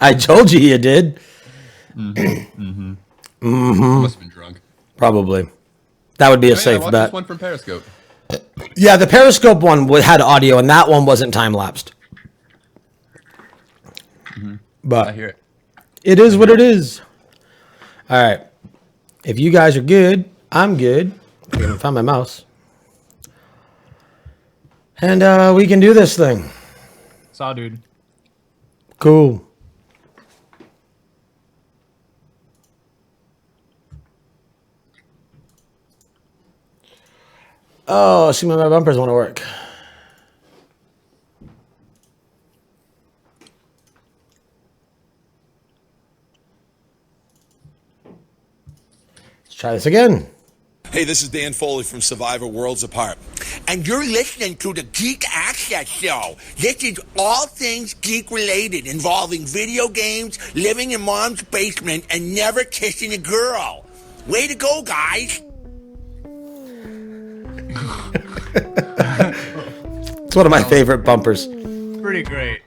I told you did. Must have been drunk. Probably. That would be a safe I watched bet. this one from Periscope. Yeah, the Periscope one had audio, and that one wasn't time-lapsed. But I hear it. it is what it is. All right. If you guys are good, I'm good. I can find my mouse. And we can do this thing. Saw, dude. Cool. Oh, see, my bumpers want to work. Let's try this again. Hey, this is Dan Foley from Survivor Worlds Apart. And you're listening to the Geek Access Show. This is all things geek related, involving video games, living in mom's basement, and never kissing a girl. Way to go, guys. It's one of my favorite bumpers. Pretty great.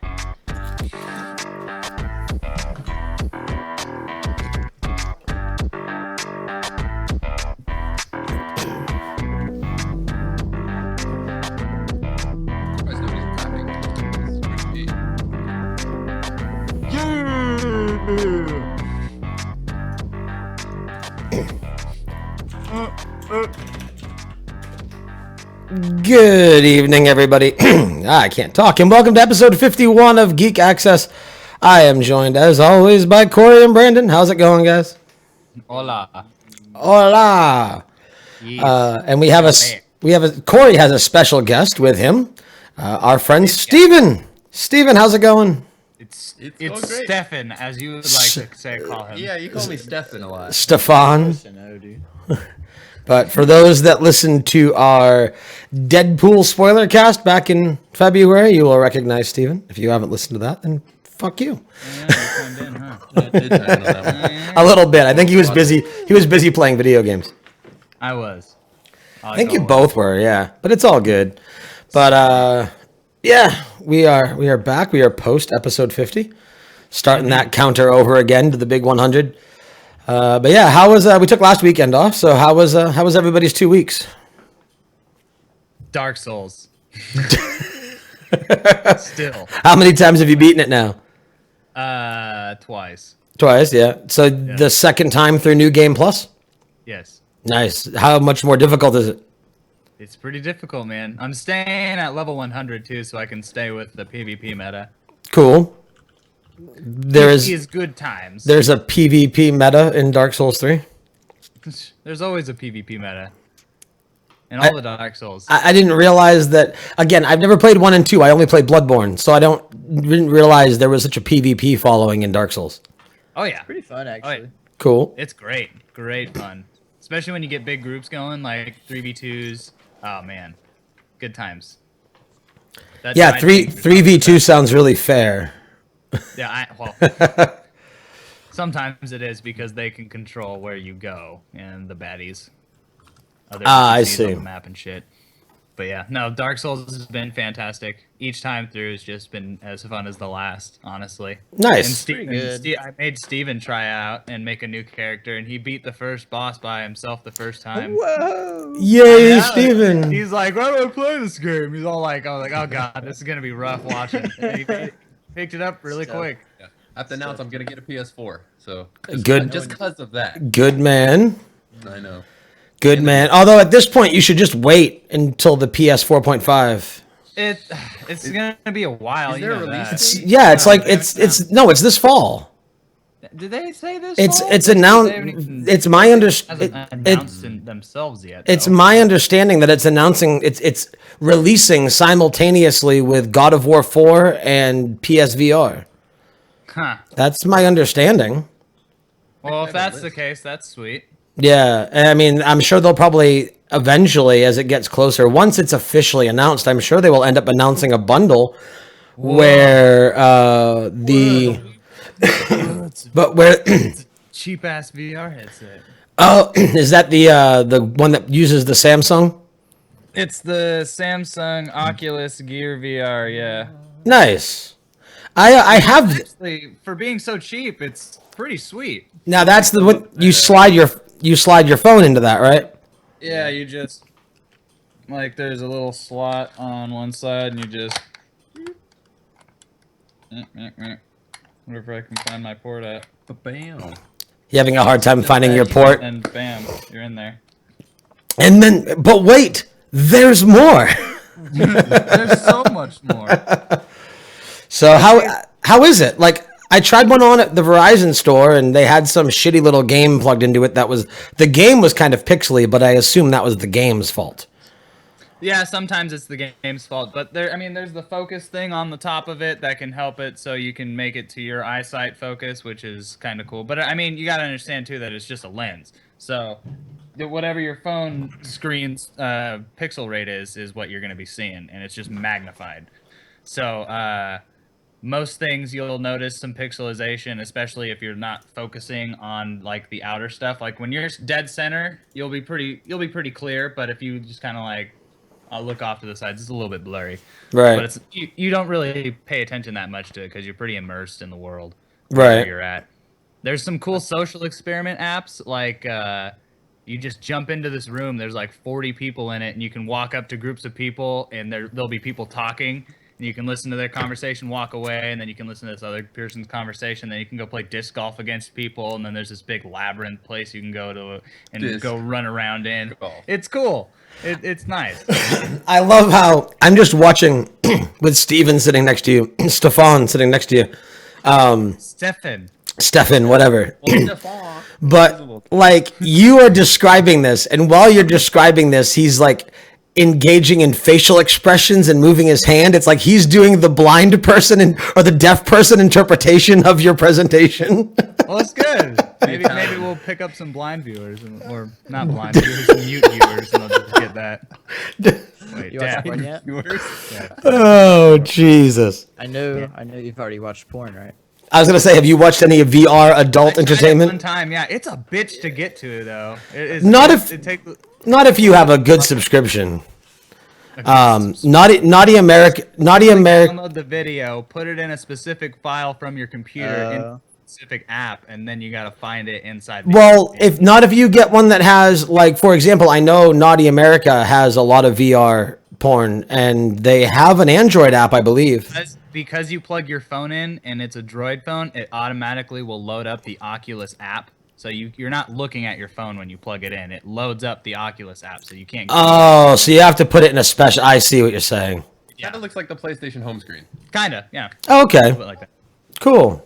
Surprised nobody's clapping. It's pretty neat. Good evening, everybody. I can't talk. And welcome to episode 51 of Geek Access. I am joined, as always, by Corey and Brandon. How's it going, guys? Hola. Hola. And we have Corey has a special guest with him, our friend Steven. Steven, how's it going? It's going great. Stefan, as you would like to say, call him. Yeah, you call me Stefan a lot. Stefan. But for those that listened to our Deadpool spoiler cast back in February, you will recognize Steven. If you haven't listened to that, then fuck you. Yeah, you tuned in, huh? I did handle that one. A little bit. I think he was busy. He was busy playing video games. I was. I think you both were, yeah. But it's all good. But yeah, we are back. We are post episode 50, starting that counter over again to the big 100. But yeah, how was we took last weekend off? So how was everybody's 2 weeks? Dark Souls. Still. How many times have you beaten it now? Twice. Twice, yeah. So the second time through New Game Plus? Yes. Nice. How much more difficult is it? It's pretty difficult, man. I'm staying at level 100 too, so I can stay with the PvP meta. Cool. PvP is good times. There's a PvP meta in Dark Souls 3? There's always a PvP meta. In all the Dark Souls. I didn't realize that. Again, I've never played 1 and 2. I only played Bloodborne, so I didn't realize there was such a PvP following in Dark Souls. Oh yeah. Pretty fun, actually. Oh, yeah. Cool. It's great. Great fun. Especially when you get big groups going, like 3v2s. Oh man. Good times. That's Yeah, my 3v2 sounds really fair. Yeah, well, sometimes it is because they can control where you go and the baddies. Other I NPCs see. on the map and shit. But yeah, no, Dark Souls has been fantastic. Each time through has just been as fun as the last, honestly. Nice. And I made Steven try out and make a new character, and he beat the first boss by himself the first time. Whoa! Yay, Yeah, Steven. He's like, why do I play this game? He's all like, oh god, this is gonna be rough watching. And he picked it up really quick. Yeah. I have to announce I'm gonna get a PS4. So Good. just because of that. Good man. I know. Good man. Although at this point, you should just wait until the PS 4.5. It's gonna be a while. Is there you know a release that. date? Yeah, it's like it's this fall. Did they say this? It's announced. It's my Hasn't understanding. announced themselves yet. It's though. my understanding that it's announcing. It's releasing simultaneously with God of War 4 and PSVR. Huh. That's my understanding. Well, if that's the case, that's sweet. Yeah, I mean, I'm sure they'll probably eventually, as it gets closer, once it's officially announced, I'm sure they will end up announcing a bundle where but where Cheap ass VR headset. oh, is that the one that uses the Samsung? It's the Samsung Oculus Gear VR. Yeah. Nice. I have Actually, for being so cheap, it's pretty sweet. now. That's the what you slide your phone into that, right? Yeah, you just like there's a little slot on one side, and you just. Wonder if I can find my port at. Bam. You having a hard time finding your port, And bam, you're in there. and then but wait, there's more. There's so much more. So how is it? Like I tried one on at the Verizon store, and they had some shitty little game plugged into it. The game was kind of pixely, but I assume that was the game's fault. Yeah, sometimes it's the game's fault, but there's the focus thing on the top of it that can help it, so you can make it to your eyesight focus, which is kind of cool. But I mean, you got to understand too that it's just a lens, so whatever your phone screen's pixel rate is what you're going to be seeing, and it's just magnified. So most things you'll notice some pixelization, especially if you're not focusing on like the outer stuff. Like when you're dead center, you'll be pretty clear, but if you just kind of like look off to the sides, it's a little bit blurry. Right. But you don't really pay attention that much to it because you're pretty immersed in the world Right. where you're at. There's some cool social experiment apps like you just jump into this room. There's like 40 people in it, and you can walk up to groups of people, and there'll be people talking. And you can listen to their conversation, walk away, and then you can listen to this other person's conversation. Then you can go play disc golf against people, and then there's this big labyrinth place you can go to and go run around in. Golf. It's cool. It's nice. I love how I'm just watching with Steven sitting next to you, Stefan sitting next to you, Stefan, whatever. But like you are describing this, and while you're describing this, he's like engaging in facial expressions and moving his hand. It's like he's doing the blind person or the deaf person interpretation of your presentation. Well, it's good. Maybe we'll pick up some blind viewers, or not blind viewers, mute viewers, and they'll just get that. Wait, You watched deaf porn yet? viewers? Oh Jesus! I know you've already watched porn, right? I was gonna say, have you watched any of VR adult I tried it entertainment? one time, yeah. It's a bitch to get to, though. Not if you have a good subscription. Naughty America. Download the video, put it in a specific file from your computer in a specific app, and then you gotta find it inside. Well, if you get one that has, like, for example, I know Naughty America has a lot of VR porn, and they have an Android app, I believe. Because you plug your phone in and it's a Droid phone, it automatically will load up the Oculus app. So you're not looking at your phone when you plug it in. It loads up the Oculus app, so you can't. Oh, so you have to put it in a special. I see what you're saying. Yeah. Kind of looks like the PlayStation home screen. Kinda, yeah. Okay, A little bit like that. cool.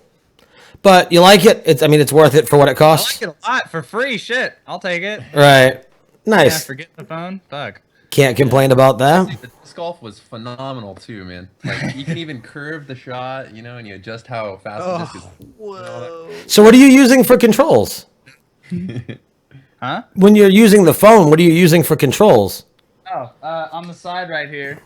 But you like it? It's worth it for what it I costs. like it a lot for free. Shit, I'll take it. Right. Yeah, Nice. forget the phone. Fuck. Can't complain about that. The disc golf was phenomenal too, man. Like you can even curve the shot, you know, and you adjust how fast the disc is. Whoa. So what are you using for controls? Huh? When you're using the phone, what are you using for controls? Oh, on the side right here.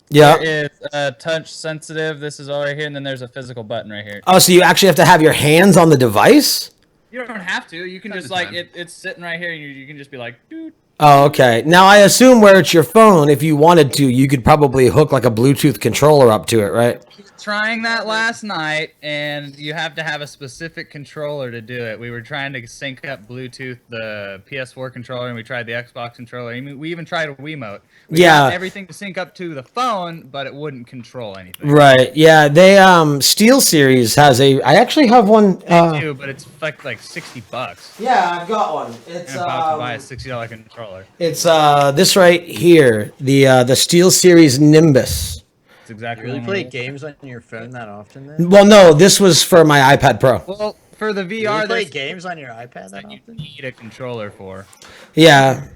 Yeah. There is touch sensitive. This is all right here, and then there's a physical button right here. Oh, so you actually have to have your hands on the device? You don't have to. You can Time just to like time. it's sitting right here, and you can just be like, dude. Oh, okay. Now I assume where it's your phone, if you wanted to, you could probably hook like a Bluetooth controller up to it, right? Trying that last night, and you have to have a specific controller to do it. We were trying to sync up Bluetooth the PS4 controller, and we tried the Xbox controller. I mean, we even tried a Wiimote. We got everything to sync up to the phone, but it wouldn't control anything. Right. Yeah. They Steel Series has I actually have one. They do, but it's like $60. Yeah, I've got one. I'm about to buy a $60 controller. It's this right here, the Steel Series Nimbus. It's exactly. You really what I play want. games on your phone that often then? Well, no, this was for my iPad Pro. Well, for the You VR, really play there's games on your iPad that that you often? need a controller for. Yeah.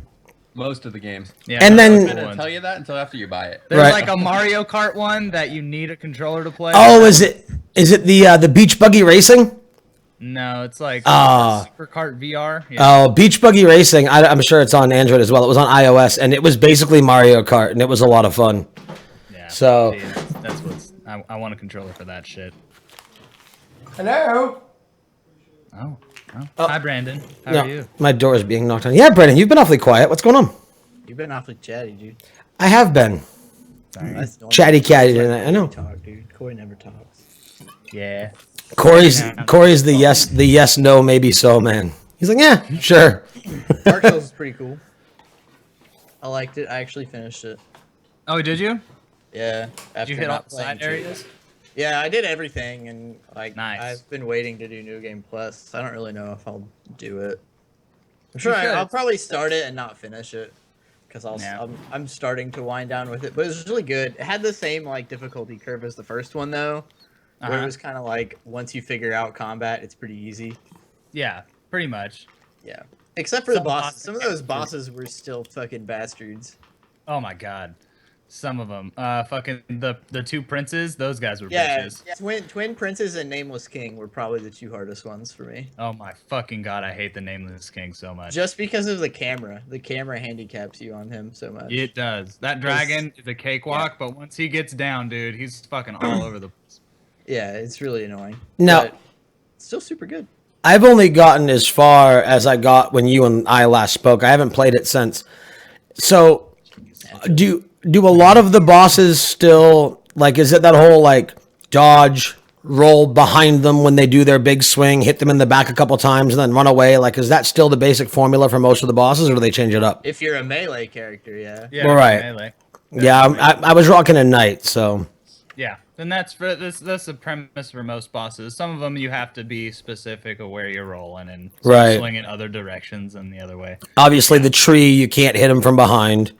Most of the games. Yeah, And those then- are I'm the not gonna ones. tell you that until after you buy it. There's Right. like a Mario Kart one that you need a controller to play. Oh, is it the Beach Buggy Racing? No, it's like Ah. Super Kart VR. Yeah. Oh, Beach Buggy Racing. I'm sure it's on Android as well. It was on iOS, and it was basically Mario Kart, and it was a lot of fun. Yeah. So- See, that's what's. I want a controller for that shit. Hello. Oh. Hi, Brandon. How No, are you? my door is being knocked on. Yeah, Brendan, you've been awfully quiet. What's going on? You've been awfully chatty, dude. I have been. That's the only Chatty thing. catty It's tonight, I know. Talk, dude. Corey never talks. Yeah. Corey's the yes, no, maybe so man. He's like, yeah, sure. Dark Souls is pretty cool. I liked it. I actually finished it. Oh, did you? Yeah. Did you hit all the side areas? Yeah, I did everything, and like Nice. I've been waiting to do New Game Plus. I don't really know if I'll do it. I'm sure You should. I'll probably start it and not finish it because Yeah. I'm starting to wind down with it. But it was really good. It had the same like difficulty curve as the first one though, where Uh-huh. it was kind of like once you figure out combat, it's pretty easy. Yeah, pretty much. Yeah, except for the Some bosses. bosses Some of get those through. bosses were still fucking bastards. Oh my god. Some of them. Fucking the two princes, those guys were Yeah, bitches. Twin Princes and Nameless King were probably the two hardest ones for me. Oh my fucking god, I hate the Nameless King so much. Just because of the camera. The camera handicaps you on him so much. It does. That dragon is a cakewalk, but once he gets down, dude, he's fucking all over the place. Yeah, it's really annoying. No. But it's still super good. I've only gotten as far as I got when you and I last spoke. I haven't played it since. So, do a lot of the bosses still, like, is it that whole, like, dodge, roll behind them when they do their big swing, hit them in the back a couple times, and then run away? Like, is that still the basic formula for most of the bosses, or do they change it up? If you're a melee character, yeah. Yeah, All right. melee. Yeah, I was rocking a knight, so... Yeah, and that's the premise for most bosses. Some of them you have to be specific of where you're rolling and Right. swing in other directions than the other way. Obviously, the tree, you can't hit him from behind.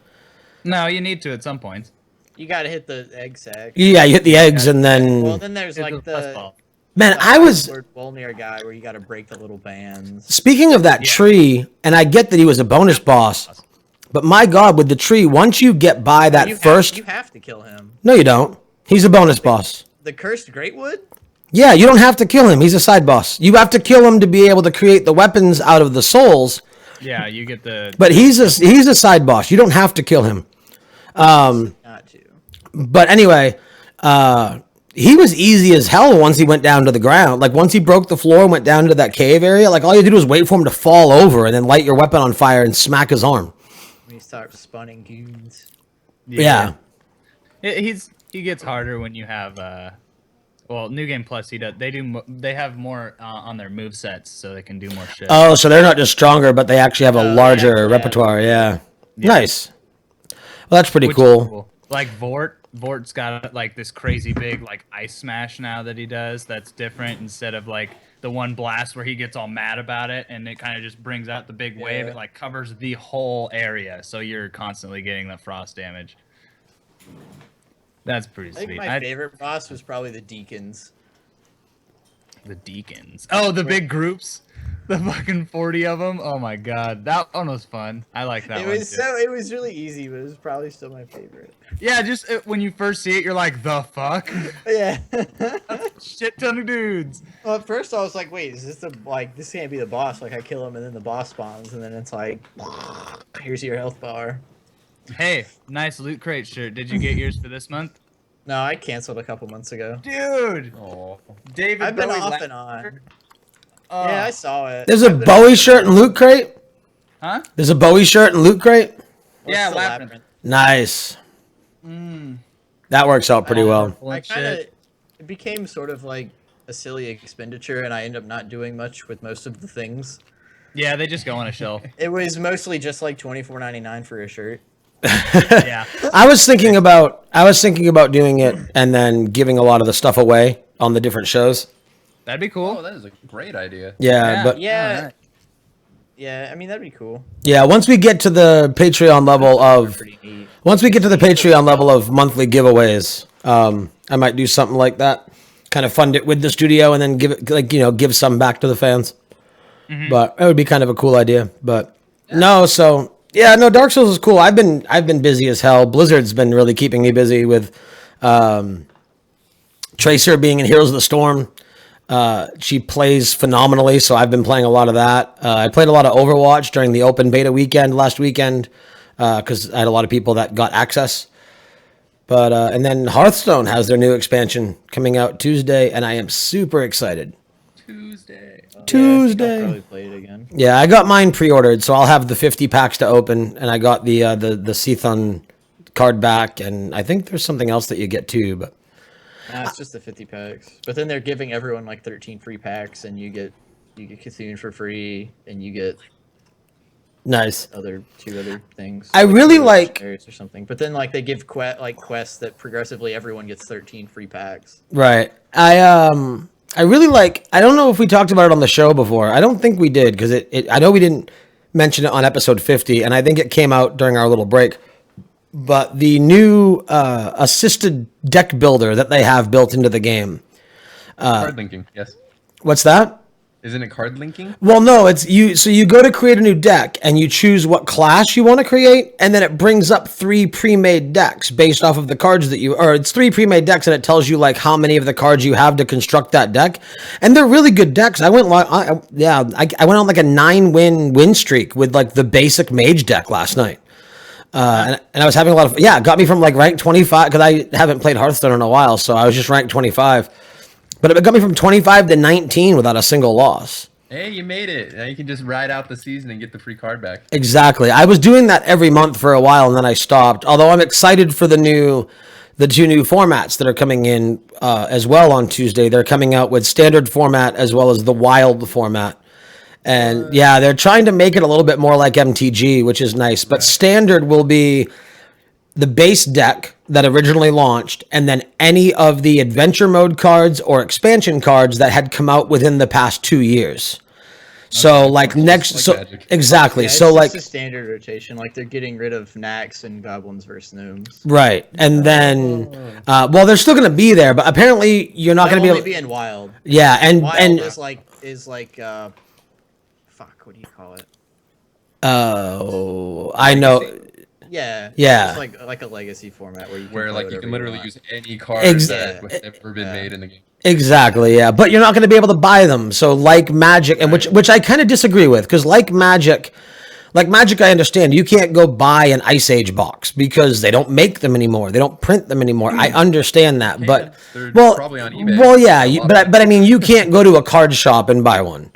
No, you need to at some points. You gotta hit the egg sack. Yeah, you hit the eggs, and then... Well, then there's It's like a plus ball. Man, I was... Lord Volnir guy where you gotta break the little bands. Speaking of that tree, and I get that he was a bonus boss, but my God, with the tree, once you get by that You have to kill him. No, you don't. He's a bonus boss. The Cursed Greatwood? Yeah, you don't have to kill him. He's a side boss. You have to kill him to be able to create the weapons out of the souls, Yeah, you get the. but he's a side boss. You don't have to kill him. Not to. But anyway, he was easy as hell once he went down to the ground. Like, once he broke the floor and went down to that cave area, like, all you did was wait for him to fall over and then light your weapon on fire and smack his arm. When you start spawning goons. Yeah. He gets harder when you have well, New Game Plus. They have more on their move sets, so they can do more shit. Oh, so they're not just stronger, but they actually have a larger yeah. repertoire. Yeah. Nice. Well, that's pretty Which is cool. Like Vort's got like this crazy big like ice smash now that he does. That's different instead of like the one blast where he gets all mad about it and it kind of just brings out the big wave. Yeah. It like covers the whole area, so you're constantly getting the frost damage. That's pretty I think sweet. my favorite boss was probably the Deacons. The Deacons. Oh, the big groups. The fucking 40 of them. Oh my god, that one was fun. I like that It one was too. it was really easy, but it was probably still my favorite. Yeah, just when you first see it, you're like, the fuck? Yeah. Shit ton of dudes. Well, at first I was like, wait, is this this can't be the boss? Like I kill him and then the boss spawns and then it's like, here's your health bar. Hey, nice loot crate shirt. Did you get yours for this month? No, I canceled a couple months ago. Dude! Oh, David I've been Bowie off la- and on. Oh. Yeah, I saw it. There's a I've been Bowie off shirt and loot crate? Huh? There's a Bowie shirt and loot crate? What's Yeah, the Labyrinth. Nice. That works out pretty well. I kind of it became sort of like a silly expenditure, and I ended up not doing much with most of the things. Yeah, they just go on a shelf. It was mostly just like $24.99 for a shirt. Yeah. I was thinking about doing it and then giving a lot of the stuff away on the different shows. That'd be cool. oh, that is a great idea. Yeah, but Yeah. Alright. Yeah, I mean that'd be cool. yeah, once we get to the Patreon level of Pretty neat. monthly giveaways, I might do something like that. Kind of fund it with the studio and then give it give some back to the fans. But it would be kind of a cool idea. But no, so yeah, no, Dark Souls is cool. I've been busy as hell. Blizzard's been really keeping me busy with Tracer being in Heroes of the Storm. She plays phenomenally, so I've been playing a lot of that. I played a lot of Overwatch during the open beta weekend last weekend because I had a lot of people that got access. But and then Hearthstone has their new expansion coming out Tuesday, and I am super excited. Tuesday. Yeah, I think I'll Tuesday. probably play it again. Yeah, I got mine pre-ordered, so I'll have the 50 packs to open, and I got the Seathon card back, and I think there's something else that you get too. But Nah, it's just the 50 packs. But then they're giving everyone like 13 free packs, and you get Cthulhu for free, and you get nice. two other things. I really like or something. But then like they give quests that progressively everyone gets 13 free packs. right. I really like. I don't know if we talked about it on the show before. I don't think we did because I know we didn't mention it on episode 50, and I think it came out during our little break. But the new assisted deck builder that they have built into the game. Card linking, yes. What's that? Isn't it card linking? Well, no, it's you. So you go to create a new deck and you choose what class you want to create, and then it brings up 3 pre-made decks based off of the cards that it's 3 pre-made decks, and it tells you like how many of the cards you have to construct that deck, and they're really good decks. I went I went on like a 9-win streak with like the basic mage deck last night. And I was having a lot of it got me from like rank 25 because I haven't played Hearthstone in a while, so I was just ranked 25. But it got me from 25 to 19 without a single loss. Hey, you made it. Now you can just ride out the season and get the free card back. Exactly. I was doing that every month for a while, and then I stopped. Although I'm excited for the 2 new formats that are coming in as well on Tuesday. They're coming out with standard format as well as the wild format. And yeah, they're trying to make it a little bit more like MTG, which is nice. But standard will be the base deck that originally launched, and then any of the adventure mode cards or expansion cards that had come out within the past 2 years. So like Magic. exactly. Yeah, so it's like just a standard rotation. Like they're getting rid of Nax and Goblins versus Gnomes. right, and then well, they're still going to be there, but apparently you're not going to be able. Be in Wild. Yeah, and Wild is like fuck. What do you call it? Oh, I know. Yeah. Yeah. It's like a legacy format where you can Where play like you whatever can literally want. use any card Ex- that has ever been made in the game. Exactly, yeah, but you're not going to be able to buy them. So like Magic, and which I kind of disagree with, because like Magic, I understand you can't go buy an Ice Age box because they don't make them anymore. They don't print them anymore. I understand that, but They're well, probably on eBay. well, yeah, but I mean, you can't go to a card shop and buy one.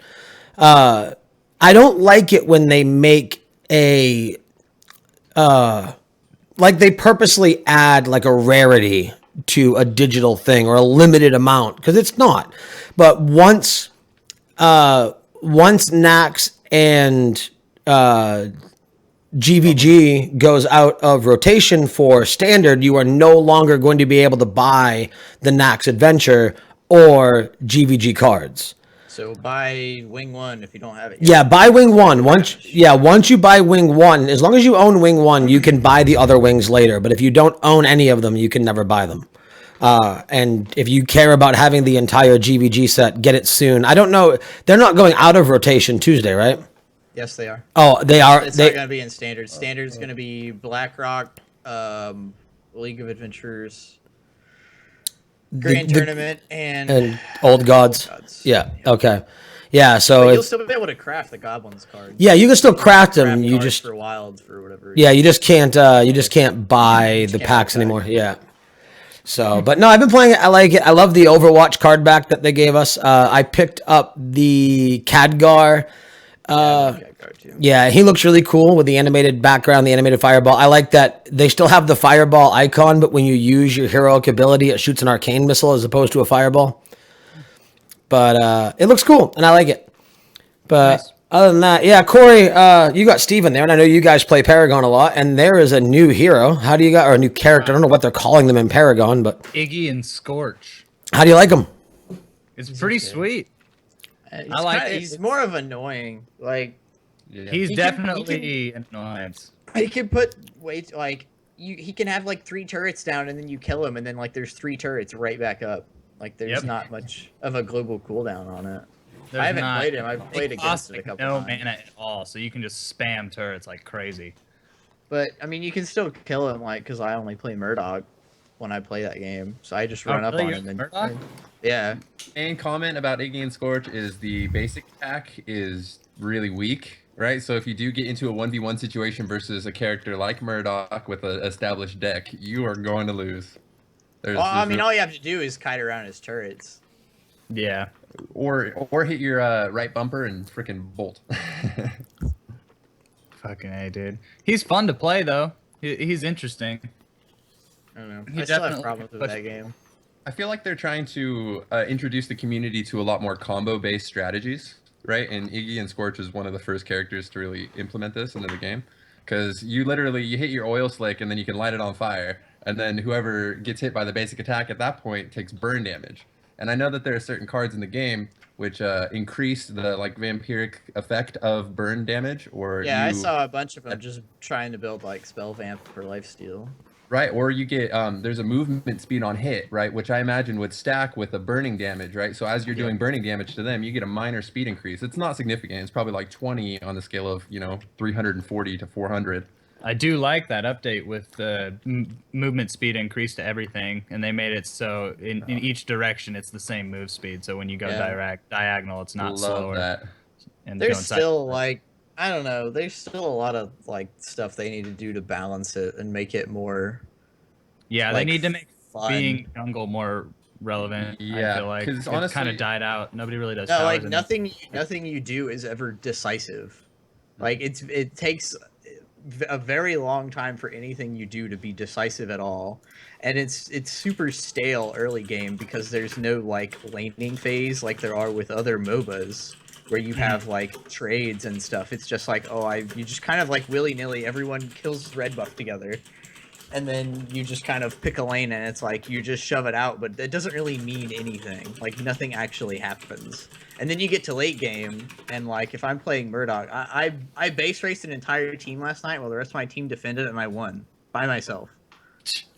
I don't like it when they make a like they purposely add like a rarity to a digital thing or a limited amount, because it's not. But once Nax and GVG goes out of rotation for standard, you are no longer going to be able to buy the Nax Adventure or GVG cards. So buy Wing 1 if you don't have it yet. Yeah, buy Wing 1. Once you buy Wing 1, as long as you own Wing 1, you can buy the other wings later. But if you don't own any of them, you can never buy them. And if you care about having the entire GVG set, get it soon. I don't know. They're not going out of rotation Tuesday, right? Yes, they are. Oh, they are. It's not going to be in Standard. Standard is going to be BlackRock, League of Adventures, Grand Tournament, and Old Gods. Yeah. Okay. Yeah. So you'll still be able to craft the Goblins cards. Yeah, you can still craft them. You cards just for Wild for whatever. Yeah, you just can't. You just can't buy the packs anymore. Yeah. So, but no, I've been playing it. I like it. I love the Overwatch card back that they gave us. I picked up the Khadgar. Yeah, he looks really cool with the animated background, the animated fireball. I like that they still have the fireball icon, but when you use your heroic ability, it shoots an arcane missile as opposed to a fireball. But it looks cool, and I like it. But nice. Other than that, yeah, Corey, you got Steven there, and I know you guys play Paragon a lot, and there is a new hero. How do you got, or a new character? I don't know what they're calling them in Paragon, but Iggy and Scorch. How do you like them? It's pretty sweet. I like it. He's more of annoying. Like, he's definitely annoying. He can put he can have like 3 turrets down, and then you kill him, and then like there's 3 turrets right back up. Like there's not much of a global cooldown on it. I haven't played him. I've played against it a couple times. No mana at all, so you can just spam turrets like crazy. But I mean, you can still kill him, like, because I only play Murdoch when I play that game, so I just run up on him and Murdoch? Yeah. Main comment about Iggy and Scorch is the basic attack is really weak, right? So if you do get into a 1v1 situation versus a character like Murdoch with an established deck, you are going to lose. I mean, all you have to do is kite around his turrets. Yeah. Or hit your right bumper and freaking bolt. Fucking A, dude. He's fun to play, though. He's interesting. I don't know. He I still have definitely problems with pushed- that game. I feel like they're trying to introduce the community to a lot more combo-based strategies, right? And Iggy and Scorch is one of the first characters to really implement this into the game, because you hit your oil slick and then you can light it on fire, and then whoever gets hit by the basic attack at that point takes burn damage. And I know that there are certain cards in the game which increase the like vampiric effect of burn damage, or Yeah, I you saw a bunch of them just trying to build like spell vamp for lifesteal. right, or you get there's a movement speed on hit, right, which I imagine would stack with a burning damage, right? So as you're doing burning damage to them, you get a minor speed increase. It's not significant. It's probably like 20 on the scale of 340 to 400. I do like that update with the movement speed increase to everything, and they made it so in each direction it's the same move speed. So when you go diagonal, it's not Love slower. that. And There's going still like I don't know. There's still a lot of like stuff they need to do to balance it and make it more. Yeah, like, they need to make fun. being jungle more relevant. Yeah, I feel like 'cause it honestly- kind of died out. Nobody really does. No, towers like anymore. nothing you do is ever decisive. Like it takes a very long time for anything you do to be decisive at all, and it's super stale early game because there's no like laning phase like there are with other MOBAs where you have like trades and stuff. It's just like you just kind of like willy nilly everyone kills red buff together. And then you just kind of pick a lane and it's like you just shove it out, but it doesn't really mean anything. Like nothing actually happens. And then you get to late game and like if I'm playing Murdoch, I base raced an entire team last night while the rest of my team defended and I won by myself.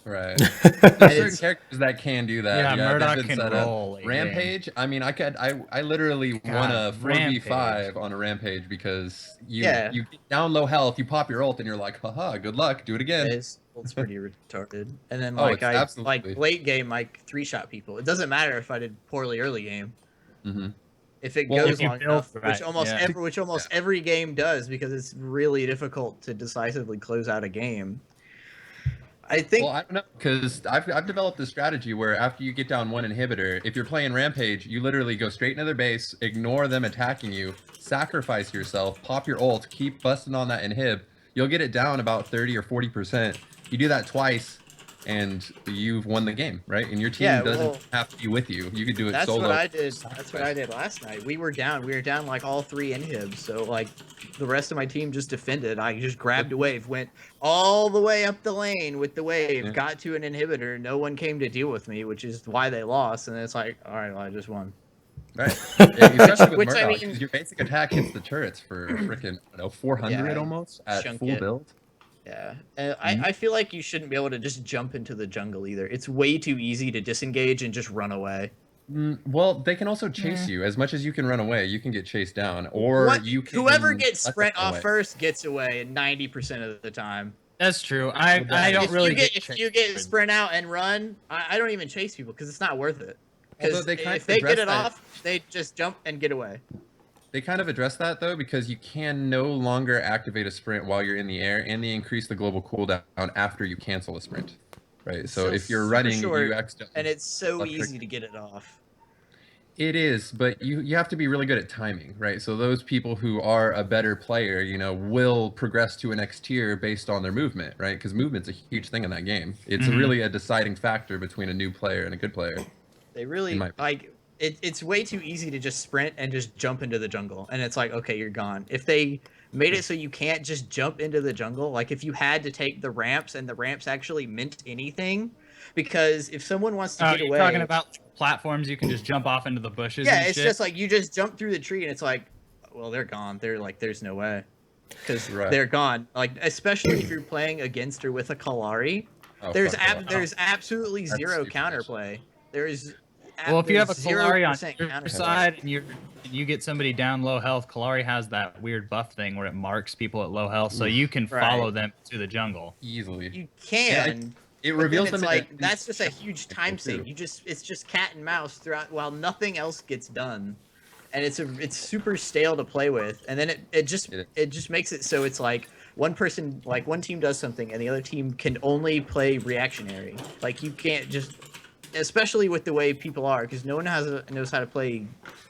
Right. And There's certain it's, characters that can do that. Yeah, Murdoch they've been can set up. roll late Rampage. I mean, I literally won a God, 4v5 Rampage. on a Rampage because you Yeah. get down low health, you pop your ult, and you're like, haha, good luck, do it again. it's pretty retarded. And then Oh, like it's I absolutely- like late game like 3-shot people. It doesn't matter if I did poorly early game. Mm-hmm. If it Well, goes if you long build enough, right, yeah. which almost every game does, because it's really difficult to decisively close out a game. I think. Well, I don't know, because I've developed this strategy where after you get down one inhibitor, if you're playing Rampage, you literally go straight into their base, ignore them attacking you, sacrifice yourself, pop your ult, keep busting on that inhib. You'll get it down about 30 or 40%. You do that twice, and you've won the game, right? And your team doesn't have to be with you. You could do it that's solo. what I did. That's what I did last night. We were down like all 3 inhibs. So like the rest of my team just defended. I just grabbed a wave, went all the way up the lane with the wave, got to an inhibitor. No one came to deal with me, which is why they lost. And it's like, all right, well, I just won. Right. Yeah, especially with Which, I Murdoch, mean- 'cause your basic attack hits the turrets for freaking 400 Yeah, almost at chunk full it. build. Yeah, and I feel like you shouldn't be able to just jump into the jungle either. It's way too easy to disengage and just run away. Well, they can also chase you. As much as you can run away, you can get chased down, or you can. Whoever gets let sprint them off away. first gets away 90% of the time. That's true. I don't really If you get sprint out and run, I don't even chase people because it's not worth it. Although Because they if they get it address that- off, they just jump and get away. They kind of address that though, because you can no longer activate a sprint while you're in the air, and they increase the global cooldown after you cancel a sprint. Right. So if you're super running, short, you accidentally. and it's so electric- easy to get it off. It is, but you have to be really good at timing, right? So those people who are a better player, will progress to a next tier based on their movement, right? Because movement's a huge thing in that game. It's really a deciding factor between a new player and a good player. They really like it. It's way too easy to just sprint and just jump into the jungle, and it's like, okay, you're gone. If they made it so you can't just jump into the jungle, like if you had to take the ramps and the ramps actually meant anything, because if someone wants to get you're away, talking about platforms you can just jump off into the bushes. yeah, and it's shit? just like you just jump through the tree, and it's like, well, they're gone. They're like, there's no way, because they're gone. Like especially if you're playing against or with a Kalari, there's absolutely zero counterplay. There's well, if you have a Kalari on 0% your counterplay. side and you get somebody down low health, Kalari has that weird buff thing where it marks people at low health, so you can follow them to the jungle easily. You can. It reveals them. them. It's like in that's just a huge time too. save. It's just cat and mouse throughout while nothing else gets done, and it's super stale to play with. And then it just makes it so it's like one team does something and the other team can only play reactionary. Like you can't just, especially with the way people are, because no one knows how to play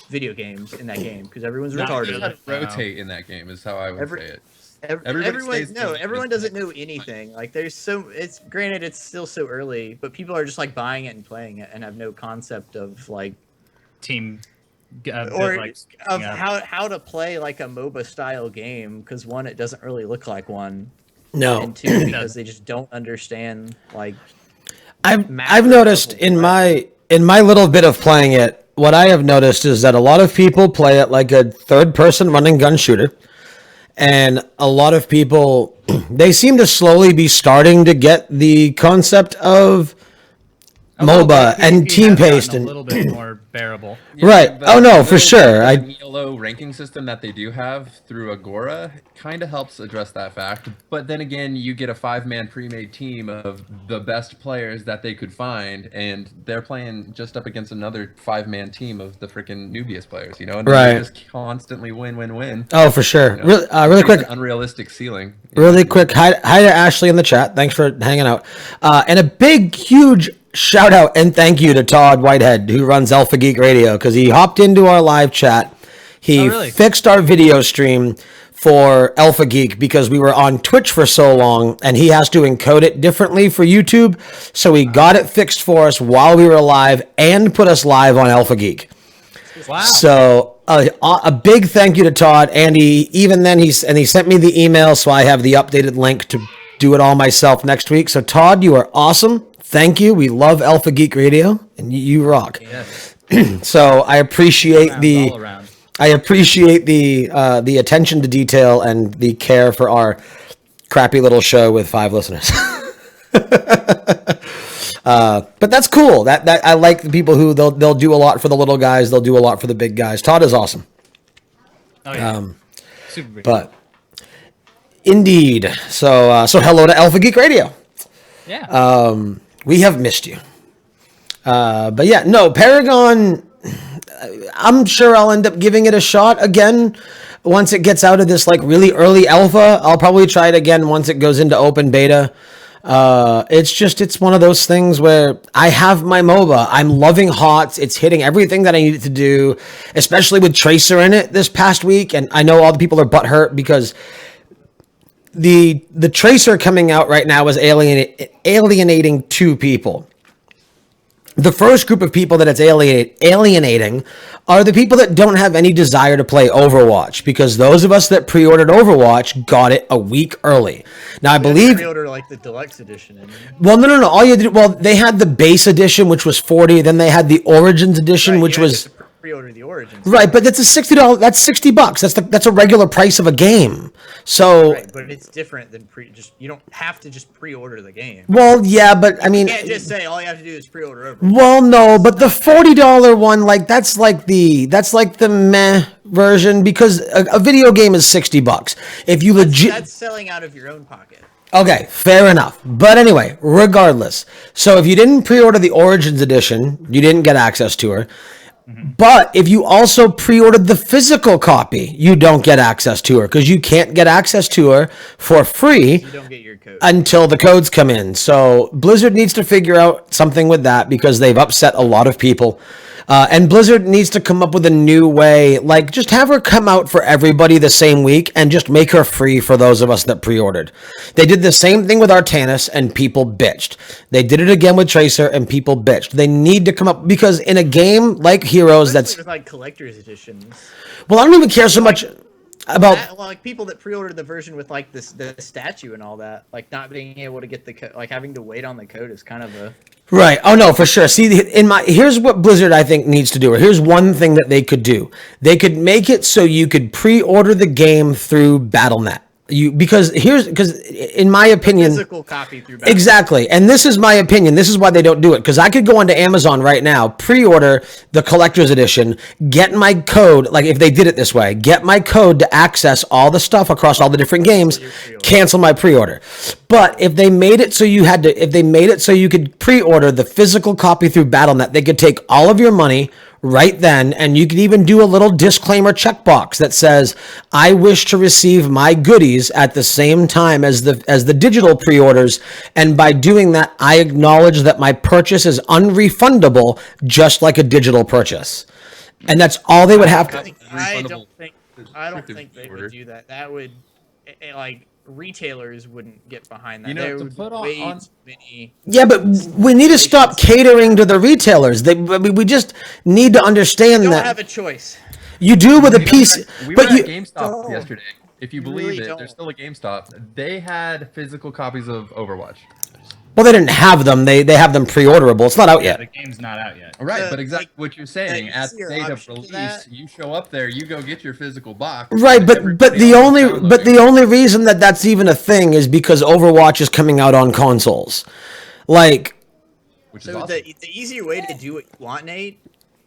video games in that game because everyone's retarded. How to rotate in that game is how I would say it. Everyone doesn't know anything. Like it's granted it's still so early, but people are just like buying it and playing it and have no concept of like team or like, of how to play like a MOBA style game, because one, it doesn't really look like one. No. And two, because they just don't understand like I've noticed in my little bit of playing it, what I have noticed is that a lot of people play it like a third person running gun shooter. And a lot of people, they seem to slowly be starting to get the concept of MOBA and team-based, and a little bit more bearable. Right. Oh no, for sure. The ELO ranking system that they do have through Agora kind of helps address that fact. But then again, you get a 5-man pre-made team of the best players that they could find, and they're playing just up against another 5-man team of the freaking Nubius players, you know, and they just constantly win. Oh, for sure. You know? Really quick. Unrealistic ceiling. Really quick. Hi to Ashley in the chat. Thanks for hanging out. And a big, huge shout out and thank you to Todd Whitehead, who runs Alpha Geek Radio, because he hopped into our live chat. He fixed our video stream for Alpha Geek because we were on Twitch for so long, and he has to encode it differently for YouTube. So he got it fixed for us while we were live and put us live on Alpha Geek. Wow. So a big thank you to Todd. And he sent me the email, so I have the updated link to do it all myself next week. So Todd, you are awesome. Thank you. We love Alpha Geek Radio, and you rock. Yes. So I appreciate the attention to detail and the care for our crappy little show with 5 listeners. But that's cool. That I like the people who they'll do a lot for the little guys. They'll do a lot for the big guys. Todd is awesome. Oh yeah. Super big. But indeed. So hello to Alpha Geek Radio. Yeah. We have missed you. But yeah, no, Paragon, I'm sure I'll end up giving it a shot again once it gets out of this like really early alpha. I'll probably try it again once it goes into open beta. It's one of those things where I have my MOBA. I'm loving HOTS. It's hitting everything that I need it to do, especially with Tracer in it this past week. And I know all the people are butthurt because the Tracer coming out right now is alienating 2 people. The first group of people that it's alienating are the people that don't have any desire to play Overwatch, because those of us that pre-ordered Overwatch got it a week early. Now I believe pre-order like the deluxe edition. Well, no. All you did, they had the base edition, which was $40. Then they had the Origins edition, which was pre-order the Origins. Right, but that's a $60. That's $60. That's a regular price of a game. So, right, but it's different than you don't have to just pre-order the game. Well, yeah, but I mean, you can't just say all you have to do is pre-order. Well, no, but the $40 one, like that's like the meh version, because a video game is $60. If you that's selling out of your own pocket. Okay, fair enough. But anyway, regardless. So if you didn't pre-order the Origins edition, you didn't get access to her. Mm-hmm. But if you also pre-ordered the physical copy, you don't get access to her, because you can't get access to her for free you don't get your code until the codes come in. So Blizzard needs to figure out something with that, because they've upset a lot of people. And Blizzard needs to come up with a new way, like just have her come out for everybody the same week and just make her free for those of us that pre-ordered. They did the same thing with Artanis and people bitched. They did it again with Tracer and people bitched. They need to come up, because in a game like Heroes, that's like collector's editions. Well, I don't even care so much about like people that pre-ordered the version with like the statue and all that, like not being able to get the code, like having to wait on the code is kind of a right. Oh no, for sure. See, here's what Blizzard I think needs to do, or here's one thing that they could do. They could make it so you could pre-order the game through Battle.net. Because in my opinion, physical copy through Battle.net. Exactly, and this is my opinion. This is why they don't do it, because I could go onto Amazon right now, pre-order the collector's edition, get my code. Like if they did it this way, get my code to access all the stuff across all the different games, cancel my pre-order. But if they made it so you could pre-order the physical copy through Battle.net, they could take all of your money right then, and you could even do a little disclaimer checkbox that says, I wish to receive my goodies at the same time as the digital pre-orders, and by doing that, I acknowledge that my purchase is unrefundable, just like a digital purchase. And that's all they would have to. I don't think they would do that. That would like retailers wouldn't get behind that. You know, There to would put be on- way on- too many. Yeah, but we need to stop catering to the retailers. We just need to understand You don't that have a choice. you do with a piece. We But were you, at GameStop don't. yesterday. If you You believe really it, don't. there's still a GameStop. They had physical copies of Overwatch. well, they didn't have them. They have them pre-orderable. It's not out Yeah, yet. the game's not out yet. Right, The- but exactly like, what you're saying. the At the easier date of option for release, that- you show up there, you go get your physical box. Right, and but everybody the else is only downloading. reason that that's even a thing is because Overwatch is coming out on consoles. Like, Which is So awesome. the easier way to do what you want, Nate,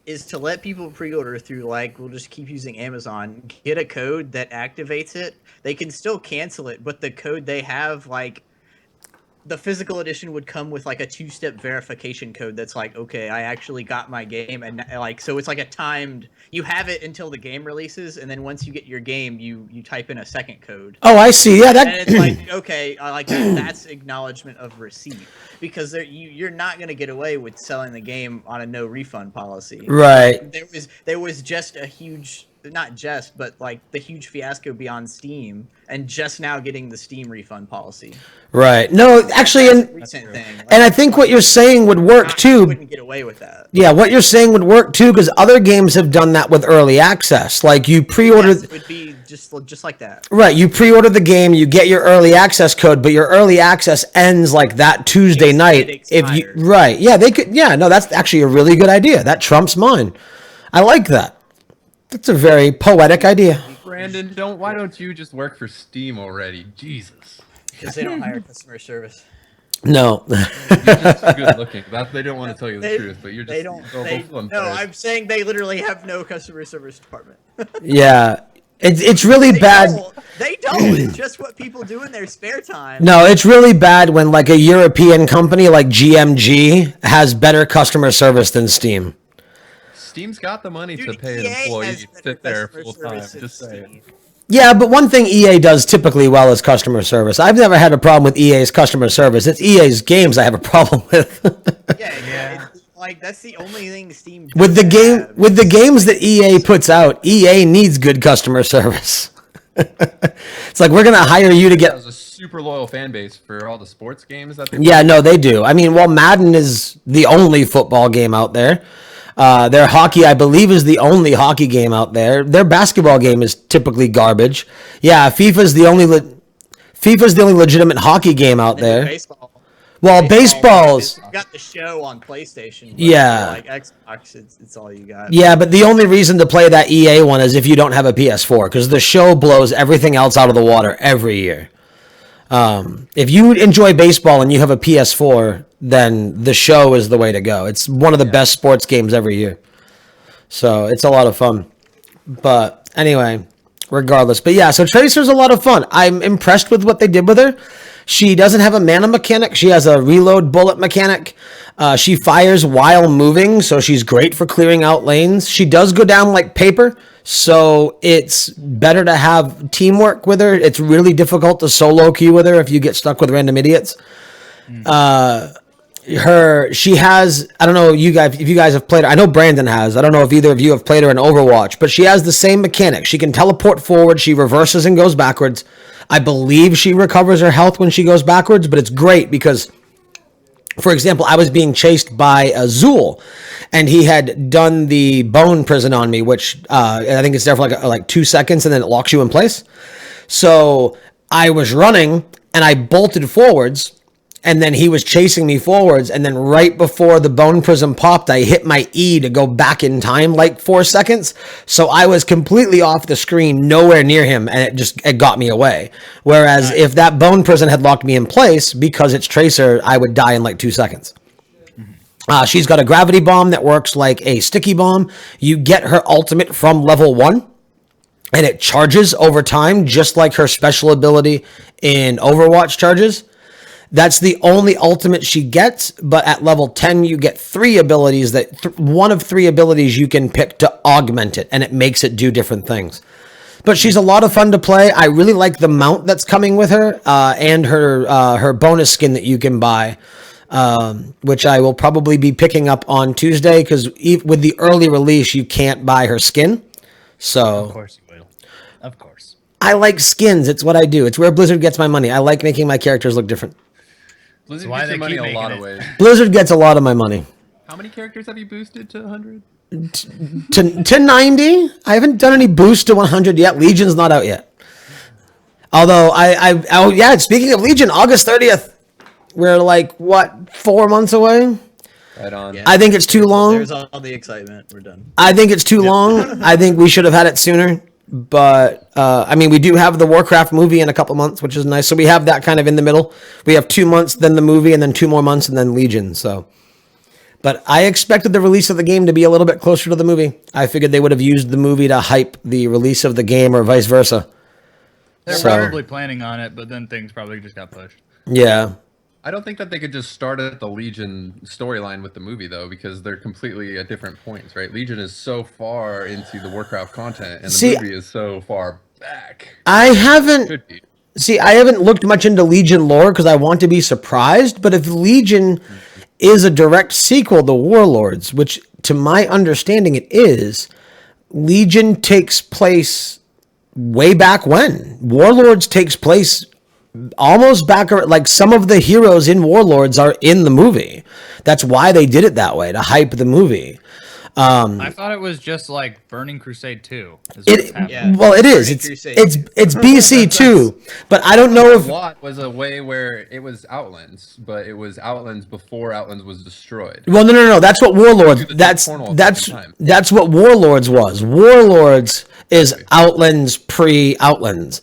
is to let people pre-order through, like, we'll just keep using Amazon, get a code that activates it. They can still cancel it, but the code they have, like, the physical edition would come with like a 2-step verification code that's like, okay, I actually got my game, and like, so it's like a timed. You have it until the game releases, and then once you get your game, you type in a second code. oh, I see. Yeah, And that it's like, okay, like that's acknowledgement of receipt, because you're not gonna get away with selling the game on a no refund policy. right. There was just a huge, not just, but like the huge fiasco beyond Steam, and just now getting the Steam refund policy. Right. No, actually, That's a and recent thing. and I think what you're saying would work You too. wouldn't get away with that. Yeah, what you're saying would work too, because other games have done that with early access. Like you pre-order, Yes, it would be just like that. right? You pre-order the game, you get your early access code, but your early access ends like that Tuesday night. it If you expired. right, yeah, they could. Yeah, no, that's actually a really good idea. That trumps mine. I like that. That's a very poetic idea. Brandon, why don't you just work for Steam already? Jesus. Because they don't hire customer service. No. You're just too good looking. They don't want to tell you the They, truth, but you're just they don't. you're They, full of no, thirst. I'm saying they literally have no customer service department. Yeah, it's really bad. They don't. It's just what people do in their spare time. No, it's really bad when like a European company like GMG has better customer service than Steam. Steam's got the money to Dude, pay EA an employee has to better sit there customer full time. service than Just saying. Steam. Yeah, but one thing EA does typically well is customer service. I've never had a problem with EA's customer service. It's EA's games I have a problem with. Yeah. It's, like that's the only thing Steam with the doesn't have. with the games that EA puts out, EA needs good customer service. It's like we're gonna hire you to That get. was a super loyal fan base for all the sports games that they Yeah, no, they do. I mean, well, Madden is the only football game out there. Their hockey, I believe, is the only hockey game out there. Their basketball game is typically garbage. Yeah, FIFA's the only legitimate hockey game out And then there. baseball. Well, baseball's. You got the show on PlayStation. But Yeah. Like Xbox, it's all you got. Yeah, but the only reason to play that EA one is if you don't have a PS4, because the show blows everything else out of the water every year. If you enjoy baseball and you have a PS4, then the show is the way to go. It's one of the best sports games every year. So it's a lot of fun. But anyway, regardless. But yeah, so Tracer's a lot of fun. I'm impressed with what they did with her. She doesn't have a mana mechanic. She has a reload bullet mechanic. She fires while moving, so she's great for clearing out lanes. She does go down like paper, so it's better to have teamwork with her. It's really difficult to solo queue with her if you get stuck with random idiots. She has, I don't know if you guys have played her. I know Brandon has. I don't know if either of you have played her in Overwatch, but she has the same mechanic. She can teleport forward, she reverses and goes backwards. I believe she recovers her health when she goes backwards, but it's great because, for example, I was being chased by Azul, and he had done the bone prison on me, which I think it's there for like 2 seconds, and then it locks you in place. So I was running, and I bolted forwards, and then he was chasing me forwards, and then right before the bone prism popped, I hit my E to go back in time like 4 seconds. So I was completely off the screen, nowhere near him, and it got me away. Whereas if that bone prison had locked me in place, because it's Tracer, I would die in like 2 seconds. She's got a gravity bomb that works like a sticky bomb. You get her ultimate from level 1. And it charges over time, just like her special ability in Overwatch charges. That's the only ultimate she gets, but at level 10, you get 3 abilities one of 3 abilities you can pick to augment it, and it makes it do different things. But she's a lot of fun to play. I really like the mount that's coming with her, and her bonus skin that you can buy, which I will probably be picking up on Tuesday, because with the early release, you can't buy her skin. So, Of course you will. Of course. I like skins. It's what I do. It's where Blizzard gets my money. I like making my characters look different. Blizzard why gets they your money keep a lot making of it. ways. Blizzard gets a lot of my money. How many characters have you boosted to 100? To 90. I haven't done any boost to 100 yet. Legion's not out yet. Although speaking of Legion, August 30th, we're like, what, 4 months away? Right on. Yeah. I think it's too long. There's all the excitement. We're done. I think it's too long. I think we should have had it sooner. But, I mean, we do have the Warcraft movie in a couple months, which is nice. So we have that kind of in the middle. We have 2 months, then the movie, and then 2 more months, and then Legion. So, but I expected the release of the game to be a little bit closer to the movie. I figured they would have used the movie to hype the release of the game or vice versa. They're probably planning on it, but then things probably just got pushed. Yeah. I don't think that they could just start at the Legion storyline with the movie, though, because they're completely at different points, right? Legion is so far into the Warcraft content, and the movie is so far back. I haven't looked much into Legion lore because I want to be surprised, but if Legion is a direct sequel to Warlords, which to my understanding it is, Legion takes place way back when. Warlords takes place almost back, like some of the heroes in Warlords are in the movie. That's why they did it that way, to hype the movie. I thought it was just like Burning Crusade 2. Well, it is. It's BC 2, but I don't know if Lot was a way where it was Outlands, but it was Outlands before Outlands was destroyed. Well, no. That's what Warlords. That's what Warlords was. Warlords is Outlands pre-Outlands.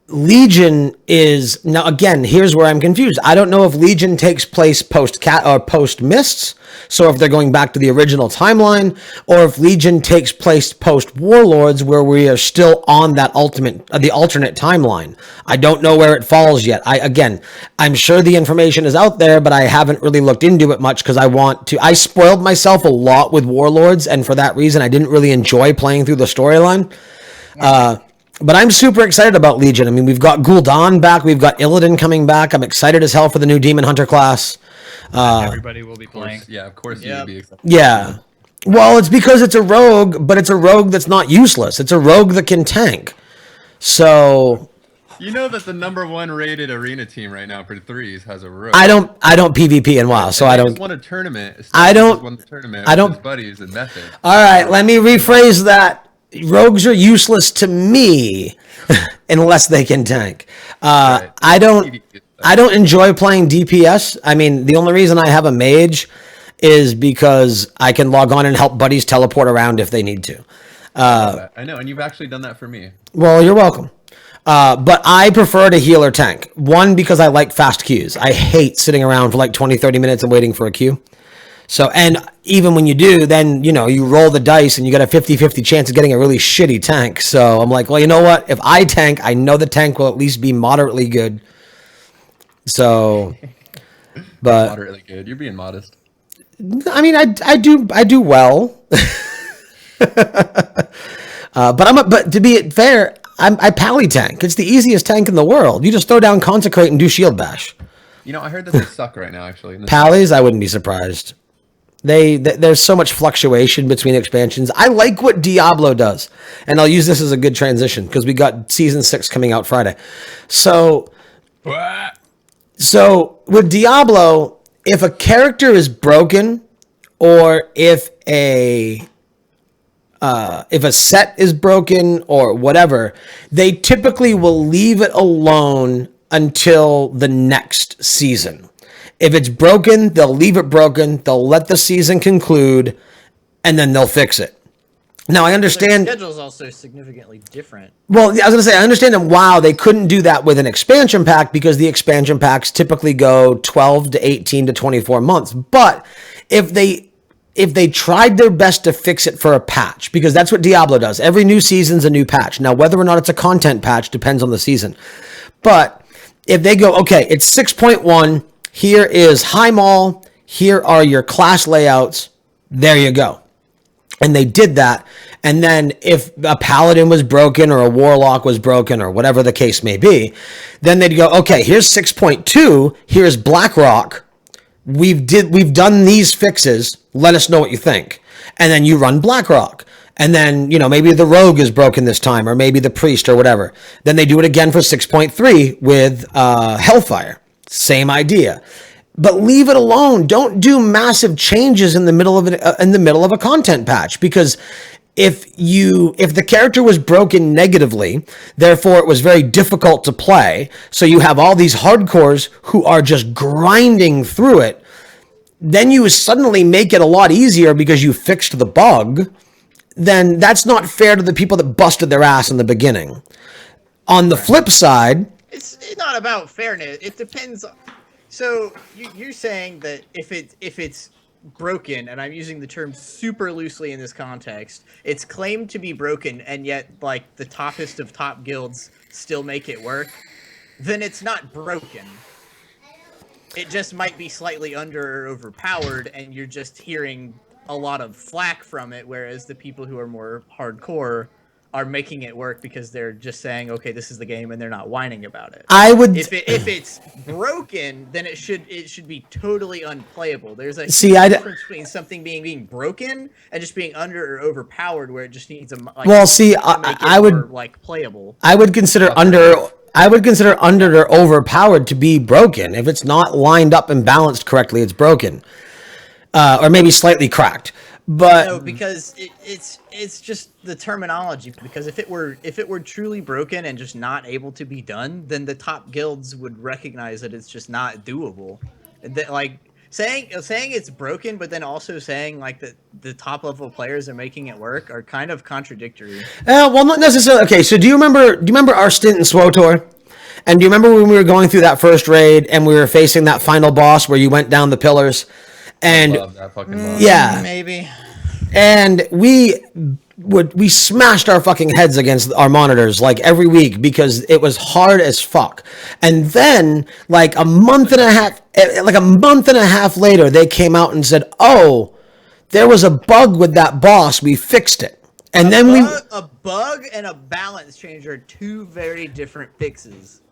Legion is now again. Here's where I'm confused. I don't know if Legion takes place post Mists, so if they're going back to the original timeline, or if Legion takes place post Warlords, where we are still on that the alternate timeline. I don't know where it falls yet. I'm sure the information is out there, but I haven't really looked into it much because I spoiled myself a lot with Warlords, and for that reason, I didn't really enjoy playing through the storyline. But I'm super excited about Legion. I mean, we've got Gul'dan back. We've got Illidan coming back. I'm excited as hell for the new Demon Hunter class. Everybody will be playing. Yeah, of course you would be excited. Yeah. Well, it's because it's a rogue, but it's a rogue that's not useless. It's a rogue that can tank. So... You know that the #1 rated arena team right now for threes has a rogue. I don't PvP in WoW, so I don't... won a tournament. I don't... Won the tournament I don't... with his buddies and Method. All right, let me rephrase that. Rogues are useless to me unless they can tank. Right. I don't enjoy playing DPS. I mean, the only reason I have a mage is because I can log on and help buddies teleport around if they need to. I know, and you've actually done that for me. Well, you're welcome. But I prefer to heal or tank. One, because I like fast queues. I hate sitting around for like 20, 30 minutes and waiting for a queue. So, and even when you do, then, you roll the dice and you got a 50-50 chance of getting a really shitty tank. So I'm like, well, you know what? If I tank, I know the tank will at least be moderately good. So, but Moderately good. You're being modest. I mean, I do well. But to be fair, I pally tank. It's the easiest tank in the world. You just throw down Consecrate and do Shield Bash. I heard that they suck right now, actually. Pallies, I wouldn't be surprised. There's so much fluctuation between expansions. I like what Diablo does, and I'll use this as a good transition because we got Season 6 coming out Friday. So with Diablo, if a character is broken, or if a set is broken or whatever, they typically will leave it alone until the next season. If it's broken, they'll leave it broken. They'll let the season conclude, and then they'll fix it. Now, I understand... The schedule's also significantly different. Well, I was going to say, I understand that, wow, they couldn't do that with an expansion pack because the expansion packs typically go 12 to 18 to 24 months. But if they tried their best to fix it for a patch, because that's what Diablo does. Every new season's a new patch. Now, whether or not it's a content patch depends on the season. But if they go, okay, it's 6.1, here is High Mall, here are your class layouts, there you go. And they did that. And then if a paladin was broken or a warlock was broken or whatever the case may be, then they'd go, okay, here's 6.2, here's Blackrock. We've done these fixes. Let us know what you think. And then you run Blackrock. And then, maybe the rogue is broken this time, or maybe the priest or whatever. Then they do it again for 6.3 with Hellfire. Same idea. But leave it alone. Don't do massive changes in the middle of a content patch, because if the character was broken negatively, therefore it was very difficult to play. So you have all these hardcores who are just grinding through it. Then you suddenly make it a lot easier because you fixed the bug. Then that's not fair to the people that busted their ass in the beginning. On the flip side, it's not about fairness. It depends. So you're saying that if it's broken, and I'm using the term super loosely in this context, it's claimed to be broken, and yet like the toppest of top guilds still make it work, then it's not broken. It just might be slightly under or overpowered, and you're just hearing a lot of flack from it, whereas the people who are more hardcore are making it work because they're just saying, okay, this is the game, and they're not whining about it. If it's broken, then it should be totally unplayable. There's a difference between something being broken and just being under or overpowered, where it just needs to make it more, like, playable. I would consider under or overpowered to be broken. If it's not lined up and balanced correctly, it's broken, or maybe slightly cracked. But no, because it's just the terminology. Because if it were truly broken and just not able to be done, then the top guilds would recognize that it's just not doable. That, like, saying it's broken, but then also saying like that the top level players are making it work are kind of contradictory. Well, not necessarily. Okay, so do you remember our stint in SWOTOR? And do you remember when we were going through that first raid and we were facing that final boss where you went down the pillars? And yeah, maybe. And we smashed our fucking heads against our monitors like every week because it was hard as fuck. And then like a month and a half later, they came out and said, "Oh, there was a bug with that boss. We fixed it." And a bug and a balance change are two very different fixes.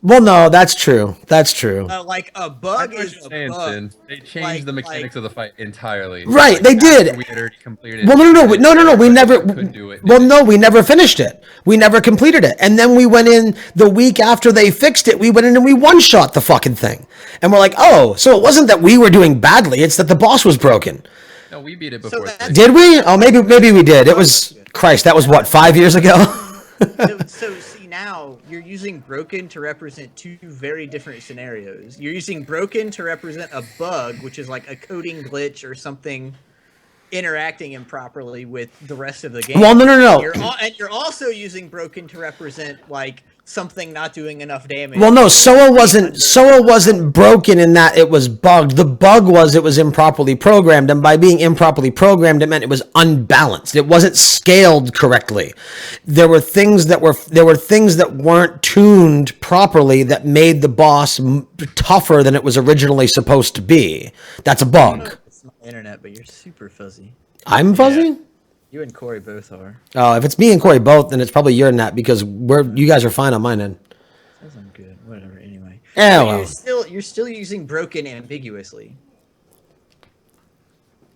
Well, no, that's true. That's true. Like a bug is a bug. They changed the mechanics of the fight entirely. Right, like, they did. We had already completed. Well, no. We never couldn't do it. Well, no, we never finished it. We never completed it. And then we went in the week after they fixed it. We went in and we one-shot the fucking thing. And we're like, oh, so it wasn't that we were doing badly. It's that the boss was broken. No, we beat it before. Did we? Oh, maybe we did. It was Christ. That was what, 5 years ago. So see, now you're using broken to represent two very different scenarios. You're using broken to represent a bug, which is like a coding glitch or something interacting improperly with the rest of the game. Well, no. And you're also using broken to represent like something not doing enough damage. Well, no, SOA wasn't broken in that it was bugged. The bug was it was improperly programmed, and by being improperly programmed, it meant it was unbalanced. It wasn't scaled correctly. There were things that weren't tuned properly that made the boss tougher than it was originally supposed to be. That's a bug. It's not internet, but you're super fuzzy. I'm fuzzy? Yeah. You and Corey both are. Oh, if it's me and Corey both, then it's probably your net because you guys are fine on mine end. Says I'm good. Whatever. Anyway. Yeah, well. You're still using broken ambiguously.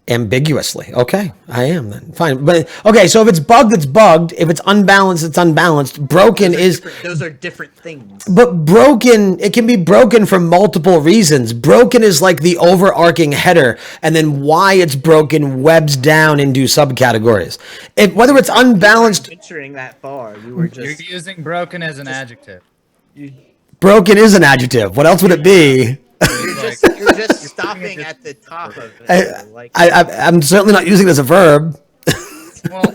Ambiguously. Okay, I am then. Fine. But okay, so if it's bugged, it's bugged. If it's unbalanced, it's unbalanced. Broken those are different things. But broken, it can be broken for multiple reasons. Broken is like the overarching header, and then why it's broken webs down into subcategories. Whether it's unbalanced, venturing that far, you're using broken as an adjective. Broken is an adjective. What else would it be? You're just stopping at the top of it. I'm certainly not using it as a verb. Well,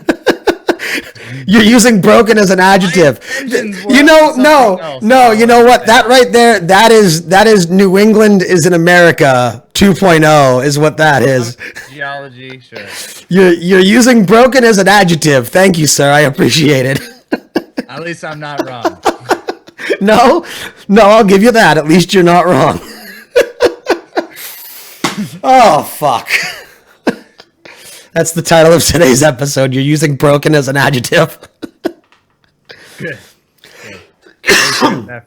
you're using broken as an adjective. You know what? That right there, that is New England is in America 2.0 is what that is. Geology, sure. You're using broken as an adjective. Thank you, sir. I appreciate it. At least I'm not wrong. No, I'll give you that. At least you're not wrong. Oh, fuck. That's the title of today's episode. You're using broken as an adjective. Good.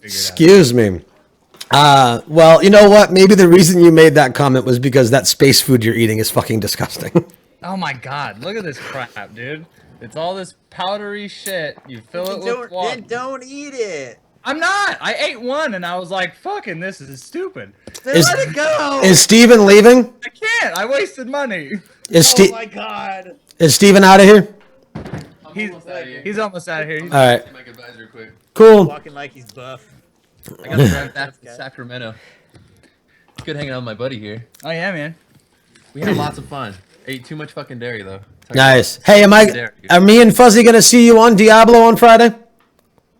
Excuse me. Well, you know what? Maybe the reason you made that comment was because that space food you're eating is fucking disgusting. Oh my god, look at this crap, dude. It's all this powdery shit. You fill it with water. Then don't eat it. I'm not. I ate one and I was like, fucking, this is stupid. Then let it go. Is Steven leaving? I can't. I wasted money. Oh my god. Is Steven out of here? He's almost out of here. All right. My goodbyes real quick. Cool. Walking like he's buff. I got to drive back to Sacramento. It's good hanging out with my buddy here. Oh yeah, man. We had lots of fun. Ate too much fucking dairy though. Nice. Hey, are me and Fuzzy gonna see you on Diablo on Friday?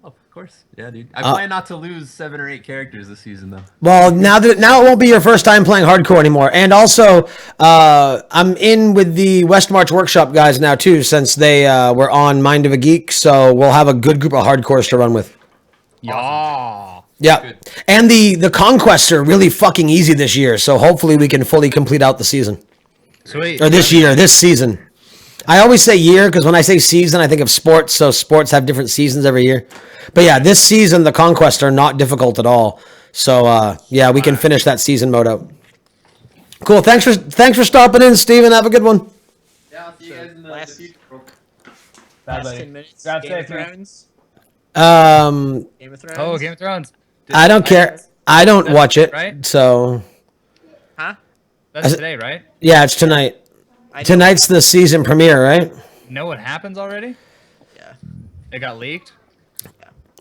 Oh, of course. Yeah, dude. I plan not to lose 7 or 8 characters this season though. Well, now it won't be your first time playing hardcore anymore. And also, I'm in with the West March Workshop guys now too, since they were on Mind of a Geek. So we'll have a good group of hardcores to run with. Yeah. Yeah. Good. And the conquests are really fucking easy this year. So hopefully we can fully complete out the season. Sweet. Or this season. I always say year because when I say season, I think of sports. So sports have different seasons every year. But yeah, this season, the conquests are not difficult at all. So yeah, we can finish that season mode out. Cool. Thanks for stopping in, Steven. Have a good one. Yeah, I'll see you guys in the Last- future. Last 10 minutes. Drive Game of safe, man. Thrones. Game of Thrones. Oh, Game of Thrones. I don't care. I don't watch it. right? So Huh? That's today, right? yeah, it's tonight. I know- Tonight's the season premiere, right? You know what happens already? Yeah. It got leaked.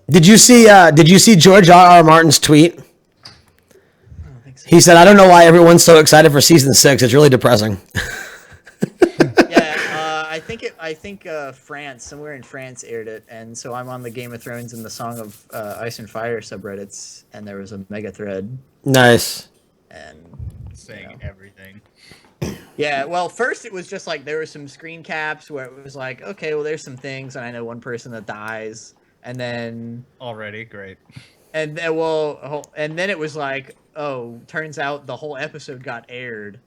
Did you see George R. Martin's tweet? I don't think so. He said, "I don't know why everyone's so excited for season 6. It's really depressing." Yeah, I think France, somewhere in France aired it, and so I'm on the Game of Thrones and the Song of Ice and Fire subreddits, and there was a mega thread, Nice. and Saying everything. yeah, well, first it was just like there were some screen caps where it was like, okay, well, there's some things, and I know one person that dies, and then Already, great. and then it was like, oh, turns out the whole episode got aired.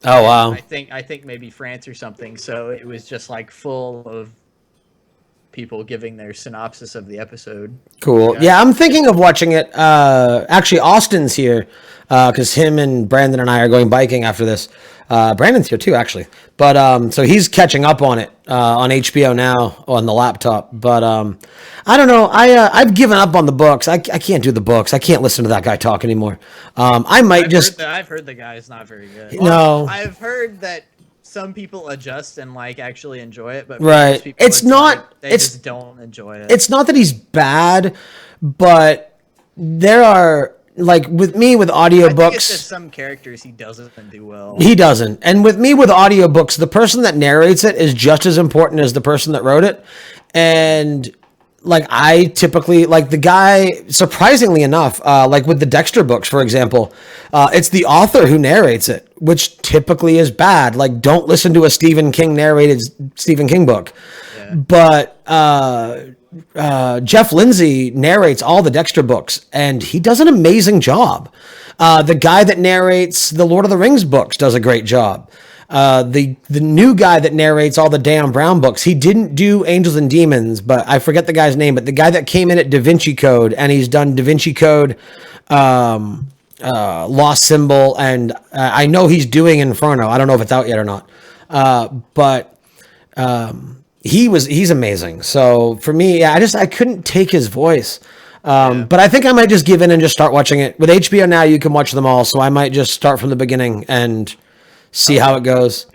Oh wow. I think maybe France or something. So it was just like full of people giving their synopsis of the episode. Cool. Yeah, I'm thinking of watching it. Actually, Austin's here because him and Brandon and I are going biking after this. Brandon's here too, actually. But so he's catching up on it on HBO now on the laptop. But I don't know. I've given up on the books. I can't do the books. I can't listen to that guy talk anymore. I might I've heard the guy is not very good. No. I've heard that some people adjust and like actually enjoy it, but for Right. most people, It's not- like, they it's- just don't enjoy it. It's not that he's bad, but there are like with me with I think it's audiobooks. just some characters he doesn't do well. He doesn't. And with me with audiobooks, the person that narrates it is just as important as the person that wrote it. And like I typically like the guy, surprisingly enough, like with the Dexter books, for example, it's the author who narrates it, which typically is bad. Like don't listen to a Stephen King narrated Stephen King book. Yeah. But Jeff Lindsay narrates all the Dexter books, and he does an amazing job. The guy that narrates the Lord of the Rings books does a great job. The new guy that narrates all the Dan Brown books, he didn't do Angels and Demons, but I forget the guy's name. But the guy that came in at Da Vinci Code, and he's done Da Vinci Code, Lost Symbol, and I know he's doing Inferno. I don't know if it's out yet or not, but. He's amazing. So for me, yeah, I couldn't take his voice. But I think I might just give in and just start watching it. With HBO now, you can watch them all. So I might just start from the beginning and see how it goes.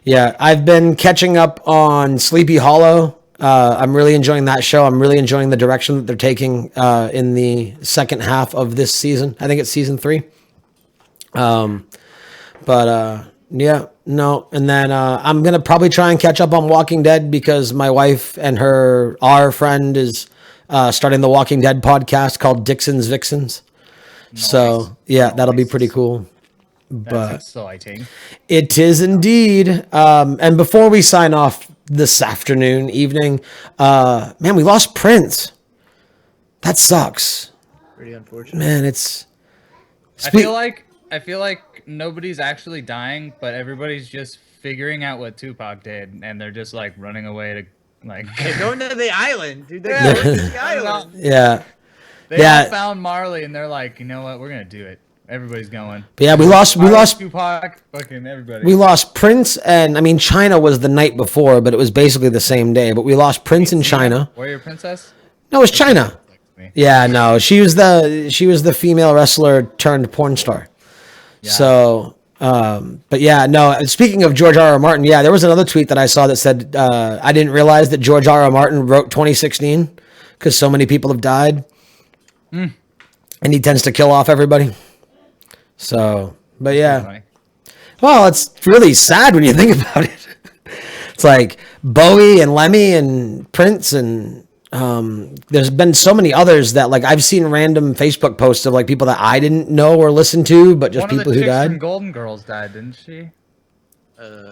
Yeah, I've been catching up on Sleepy Hollow. I'm really enjoying that show. I'm really enjoying the direction that they're taking in the second half of this season. I think it's season 3. Yeah, no. And then I'm going to probably try and catch up on Walking Dead because my wife and our friend is starting the Walking Dead podcast called Dixon's Vixens. Nice. So, yeah, that'll be pretty cool. That's exciting. It is indeed. And before we sign off this evening, man, we lost Prince. That sucks. Pretty unfortunate. Man, it's... I feel like nobody's actually dying, but everybody's just figuring out what Tupac did, and they're just like running away to like. They're going to the island, dude. They're going to the island. Yeah. They all found Marley, and they're like, you know what? We're gonna do it. Everybody's going. But yeah, we lost Tupac, fucking everybody. We lost Prince, and I mean China was the night before, but it was basically the same day. But we lost Prince in China. Warrior Princess? No, it was China. Yeah, no, she was the female wrestler turned porn star. Yeah. So, but yeah, no. Speaking of George R. R. Martin, yeah, there was another tweet that I saw that said I didn't realize that George R. R. Martin wrote 2016 because so many people have died, and he tends to kill off everybody. So, but yeah. Well, it's really sad when you think about it. It's like Bowie and Lemmy and Prince and there's been so many others that like I've seen random Facebook posts of like people that I didn't know or listen to, but just people who died. From Golden Girls died, didn't she?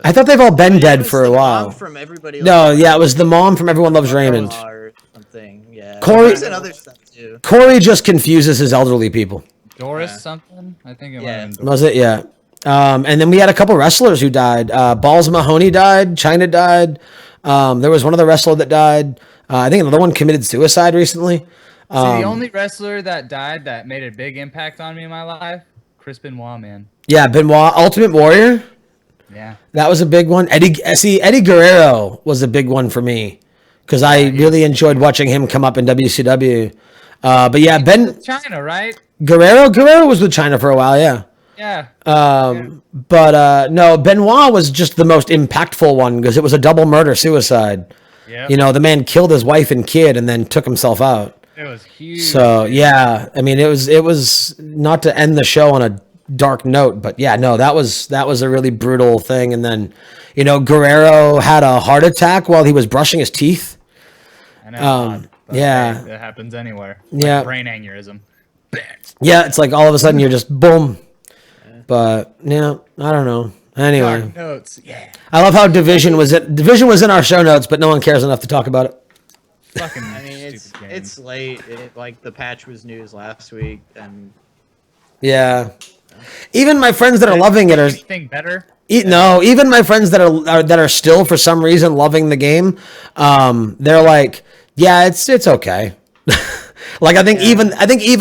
I thought they've all been dead for a while. From Everybody no, yeah, it was the mom from Everyone Loves Raymond. Or something. Yeah. Corey and other stuff too. Corey just confuses his elderly people. Doris something? I think it was. Was it? Yeah. And then we had a couple wrestlers who died. Balls Mahoney died. China died. There was one other wrestler that died. I think another one committed suicide recently. The only wrestler that died that made a big impact on me in my life, Chris Benoit, man. Yeah, Benoit, Ultimate Warrior. Yeah. That was a big one. Eddie Guerrero was a big one for me because I really enjoyed watching him come up in WCW. But yeah, China, right? Guerrero was with China for a while, yeah. Yeah. But no, Benoit was just the most impactful one because it was a double murder suicide. Yeah. You know, the man killed his wife and kid and then took himself out. It was huge. So yeah, I mean, it was not to end the show on a dark note, but yeah, no, that was a really brutal thing. And then, you know, Guerrero had a heart attack while he was brushing his teeth. I know. Yeah, it happens anywhere. Yeah, brain aneurysm. Yeah, it's like all of a sudden you're just boom. But yeah, I don't know. Anyway, dark notes. Yeah. I love how Division was in our show notes, but no one cares enough to talk about it. Fucking. I mean, it's late. Like the patch was news last week, and yeah, even my friends that are loving it are think better. No, even my friends that are still for some reason loving the game, they're like, yeah, it's okay. Like I think even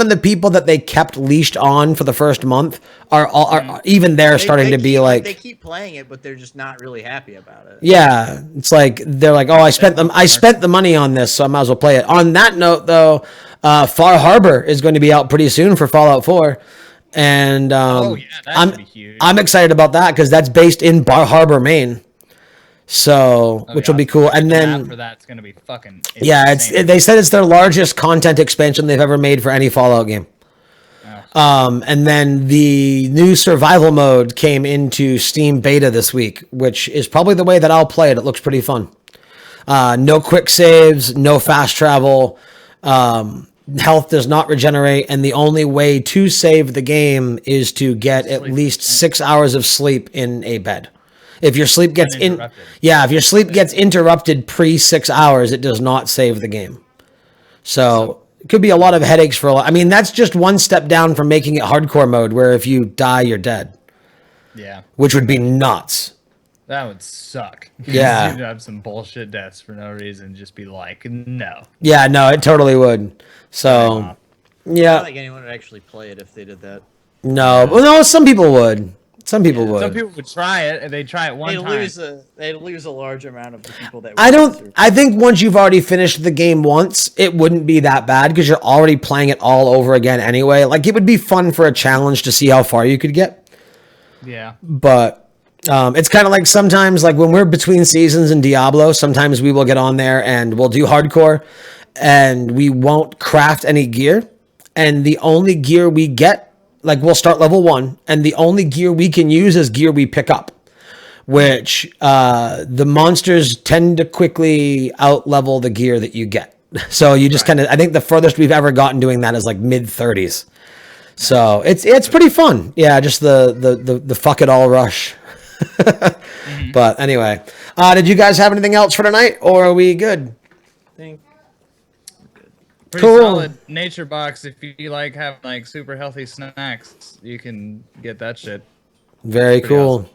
the people that they kept leashed on for the first month are even they're starting to be like they keep playing it, but they're just not really happy about it. Yeah, it's like they're like, oh, I spent the money on this, so I might as well play it. On that note, though, Far Harbor is going to be out pretty soon for Fallout 4, and I'm excited about that because that's based in Bar Harbor, Maine. So, which will be cool. And then for that's gonna be fucking they said it's their largest content expansion they've ever made for any Fallout game. And then the new survival mode came into Steam beta this week, which is probably the way that I'll play it. It looks pretty fun. No quick saves, no fast travel. Health does not regenerate, and the only way to save the game is to get at least 6 hours of sleep in a bed. If your sleep gets interrupted pre 6 hours, it does not save the game. So it could be a lot of headaches for a lot. I mean, that's just one step down from making it hardcore mode, where if you die, you're dead. Yeah. Which would be nuts. That would suck. Yeah. You'd have some bullshit deaths for no reason. Just be like, no. Yeah, no, it totally would. So, yeah. I don't think anyone would actually play it if they did that. No, well, no, some people would. Some people would. Some people would try it. They'd try it one time. They'd lose a large amount of the people that. I think once you've already finished the game once, it wouldn't be that bad because you're already playing it all over again anyway. Like it would be fun for a challenge to see how far you could get. Yeah. But it's kind of like sometimes, like when we're between seasons in Diablo, sometimes we will get on there and we'll do hardcore, and we won't craft any gear, and the only gear we get. Like we'll start level 1, and the only gear we can use is gear we pick up, which the monsters tend to quickly out-level the gear that you get. So you just kind of, I think the furthest we've ever gotten doing that is like mid-30s. So it's pretty fun. Yeah, just the fuck it all rush. But anyway, did you guys have anything else for tonight, or are we good? Pretty solid nature box. If you like having like super healthy snacks, you can get that shit. Very cool. Awesome.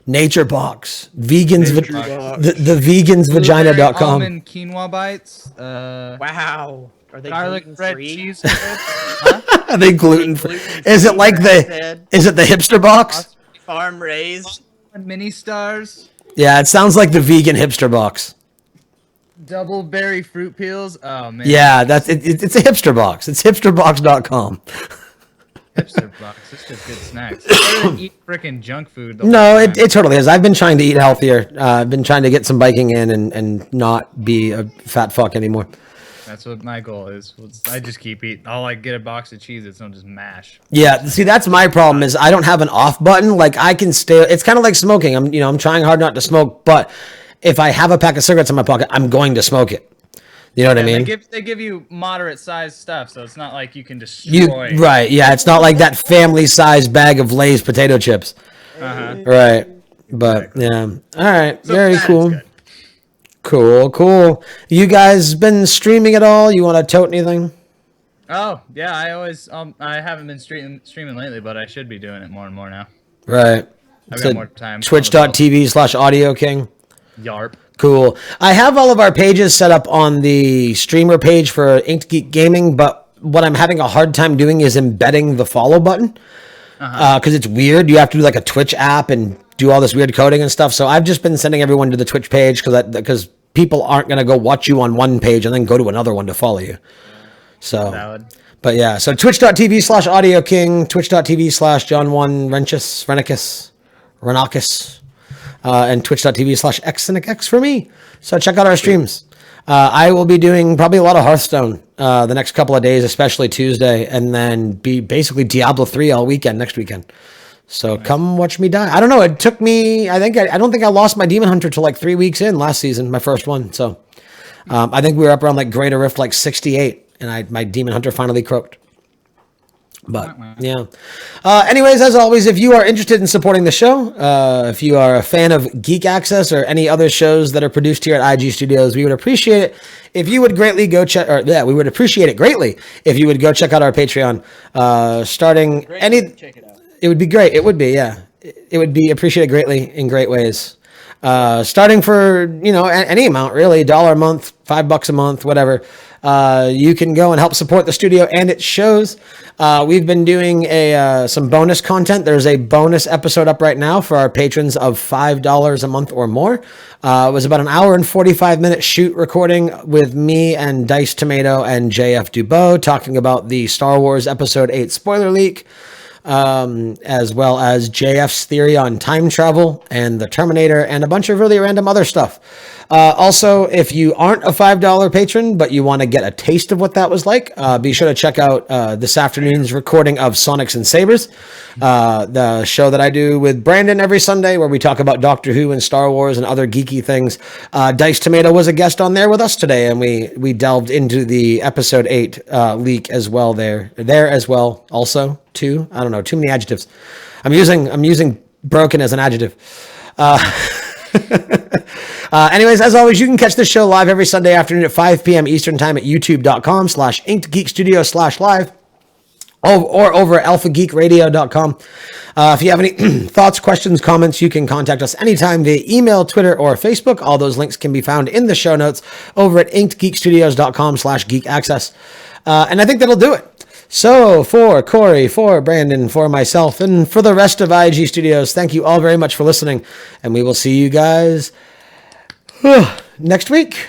Nature box. Vegans. The vegansvagina.com. Almond quinoa bites. Wow. Are they Garlic bread gluten-free? cheese curds? Huh? Are they gluten free? Is it like is it the hipster box? Farm raised? Mini stars. Yeah, it sounds like the vegan hipster box. Double berry fruit peels. Oh man. Yeah, that's it's a hipster box. It's hipsterbox.com. Hipster box. It's just good snacks. Better than eat freaking junk food. The No, whole it time. totally is. I've been trying to eat healthier. I've been trying to get some biking in and not be a fat fuck anymore. That's what my goal is. I just keep eating. I'll like get a box of Cheez-Its and I'll just mash. Yeah, see, that's my problem is I don't have an off button. Like I can stay. It's kind of like smoking. I'm trying hard not to smoke, but if I have a pack of cigarettes in my pocket, I'm going to smoke it. You know what I mean? They give you moderate sized stuff, so it's not like you can destroy. Right? Yeah, it's not like that family size bag of Lay's potato chips. Right. But yeah. All right. So Very fat is cool. good. Cool. You guys been streaming at all? You want to tote anything? Oh yeah, I haven't been streaming lately, but I should be doing it more and more now. Right. I've So got more time. Twitch.tv/Audio King. Yarp. Cool. I have all of our pages set up on the streamer page for Inked Geek Gaming, but what I'm having a hard time doing is embedding the follow button because it's weird. You have to do like a Twitch app and do all this weird coding and stuff. So I've just been sending everyone to the Twitch page because people aren't going to go watch you on one page and then go to another one to follow you. So, Valid. but yeah, so twitch.tv/Audio King, twitch.tv/John1Renicus, and twitch.tv/xcynicx for me. So check out our streams. I will be doing probably a lot of Hearthstone the next couple of days, especially Tuesday, and then be basically Diablo 3 all weekend next weekend. So come watch me die. I don't know. It took me. I don't think I lost my Demon Hunter till like 3 weeks in last season, my first one. So I think we were up around like Greater Rift like 68, and my Demon Hunter finally croaked. But yeah. Anyways, as always, if you are interested in supporting the show, if you are a fan of Geek Access or any other shows that are produced here at IG Studios, we would appreciate it if you would greatly go check. We would appreciate it greatly if you would go check out our Patreon. Starting Check it out. it would be great. It would be, yeah. It would be appreciated greatly in great ways. Starting for any amount really, $1 a month, $5 a month, whatever. You can go and help support the studio and its shows. We've been doing some bonus content. There's a bonus episode up right now for our patrons of $5 a month or more. It was about an hour and 45-minute shoot recording with me and Dice Tomato and JF Dubois talking about the Star Wars Episode 8 spoiler leak. As well as JF's theory on time travel and the Terminator and a bunch of really random other stuff. Also, if you aren't a $5 patron, but you want to get a taste of what that was like, be sure to check out this afternoon's recording of Sonics and Sabers, the show that I do with Brandon every Sunday where we talk about Doctor Who and Star Wars and other geeky things. Dice Tomato was a guest on there with us today, and we delved into the Episode 8 leak as well there as well also. Too. I don't know. Too many adjectives. I'm using broken as an adjective. Anyways, as always, you can catch this show live every Sunday afternoon at 5 p.m. Eastern time at youtube.com/inkedgeekstudio/live or over at alphageekradio.com. If you have any thoughts, questions, comments, you can contact us anytime via email, Twitter, or Facebook. All those links can be found in the show notes over at inkedgeekstudios.com/geekaccess. And I think that'll do it. So for Corey, for Brandon, for myself, and for the rest of IG Studios, thank you all very much for listening. And we will see you guys next week.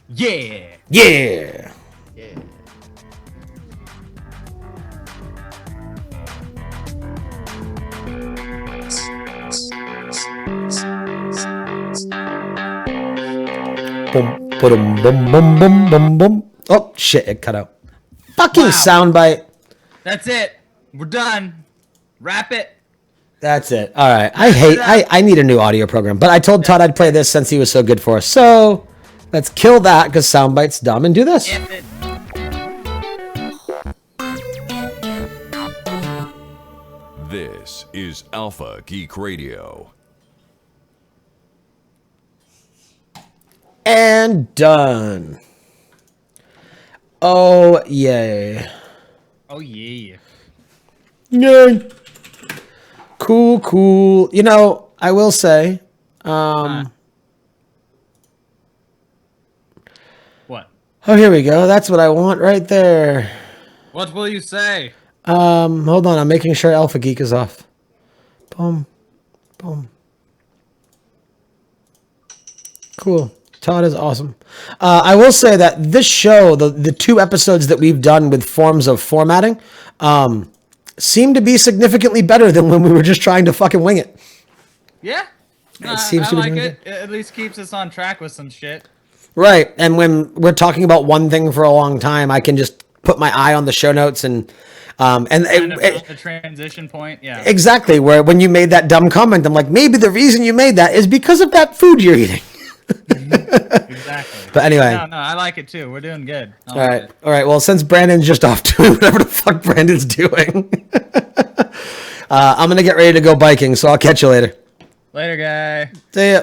Yeah. Yeah. Boom, boom, boom, boom, boom, boom, boom. Oh, shit, it cut out. Fucking soundbite. That's it. We're done. Wrap it. That's it. All right. I need a new audio program, but I told Todd I'd play this since he was so good for us. So let's kill that because soundbite's dumb and do this. This is Alpha Geek Radio. And done. Oh, yay. Oh, yeah. Yay. Cool. You know, I will say, What? Oh, here we go. That's what I want right there. What will you say? Hold on. I'm making sure Alpha Geek is off. Boom. Boom. Cool. Todd is awesome. I will say that this show, the 2 episodes that we've done with forms of formatting, seem to be significantly better than when we were just trying to fucking wing it. Yeah. No, seems I to be like doing it. It at least keeps us on track with some shit. Right. And when we're talking about one thing for a long time, I can just put my eye on the show notes and The transition point, yeah. Exactly. Where when you made that dumb comment, I'm like, maybe the reason you made that is because of that food you're eating. Exactly. But anyway. No, I like it too. We're doing good. All right. Well, since Brandon's just off doing whatever the fuck Brandon's doing, I'm going to get ready to go biking, so I'll catch you later. Later, guy. See ya.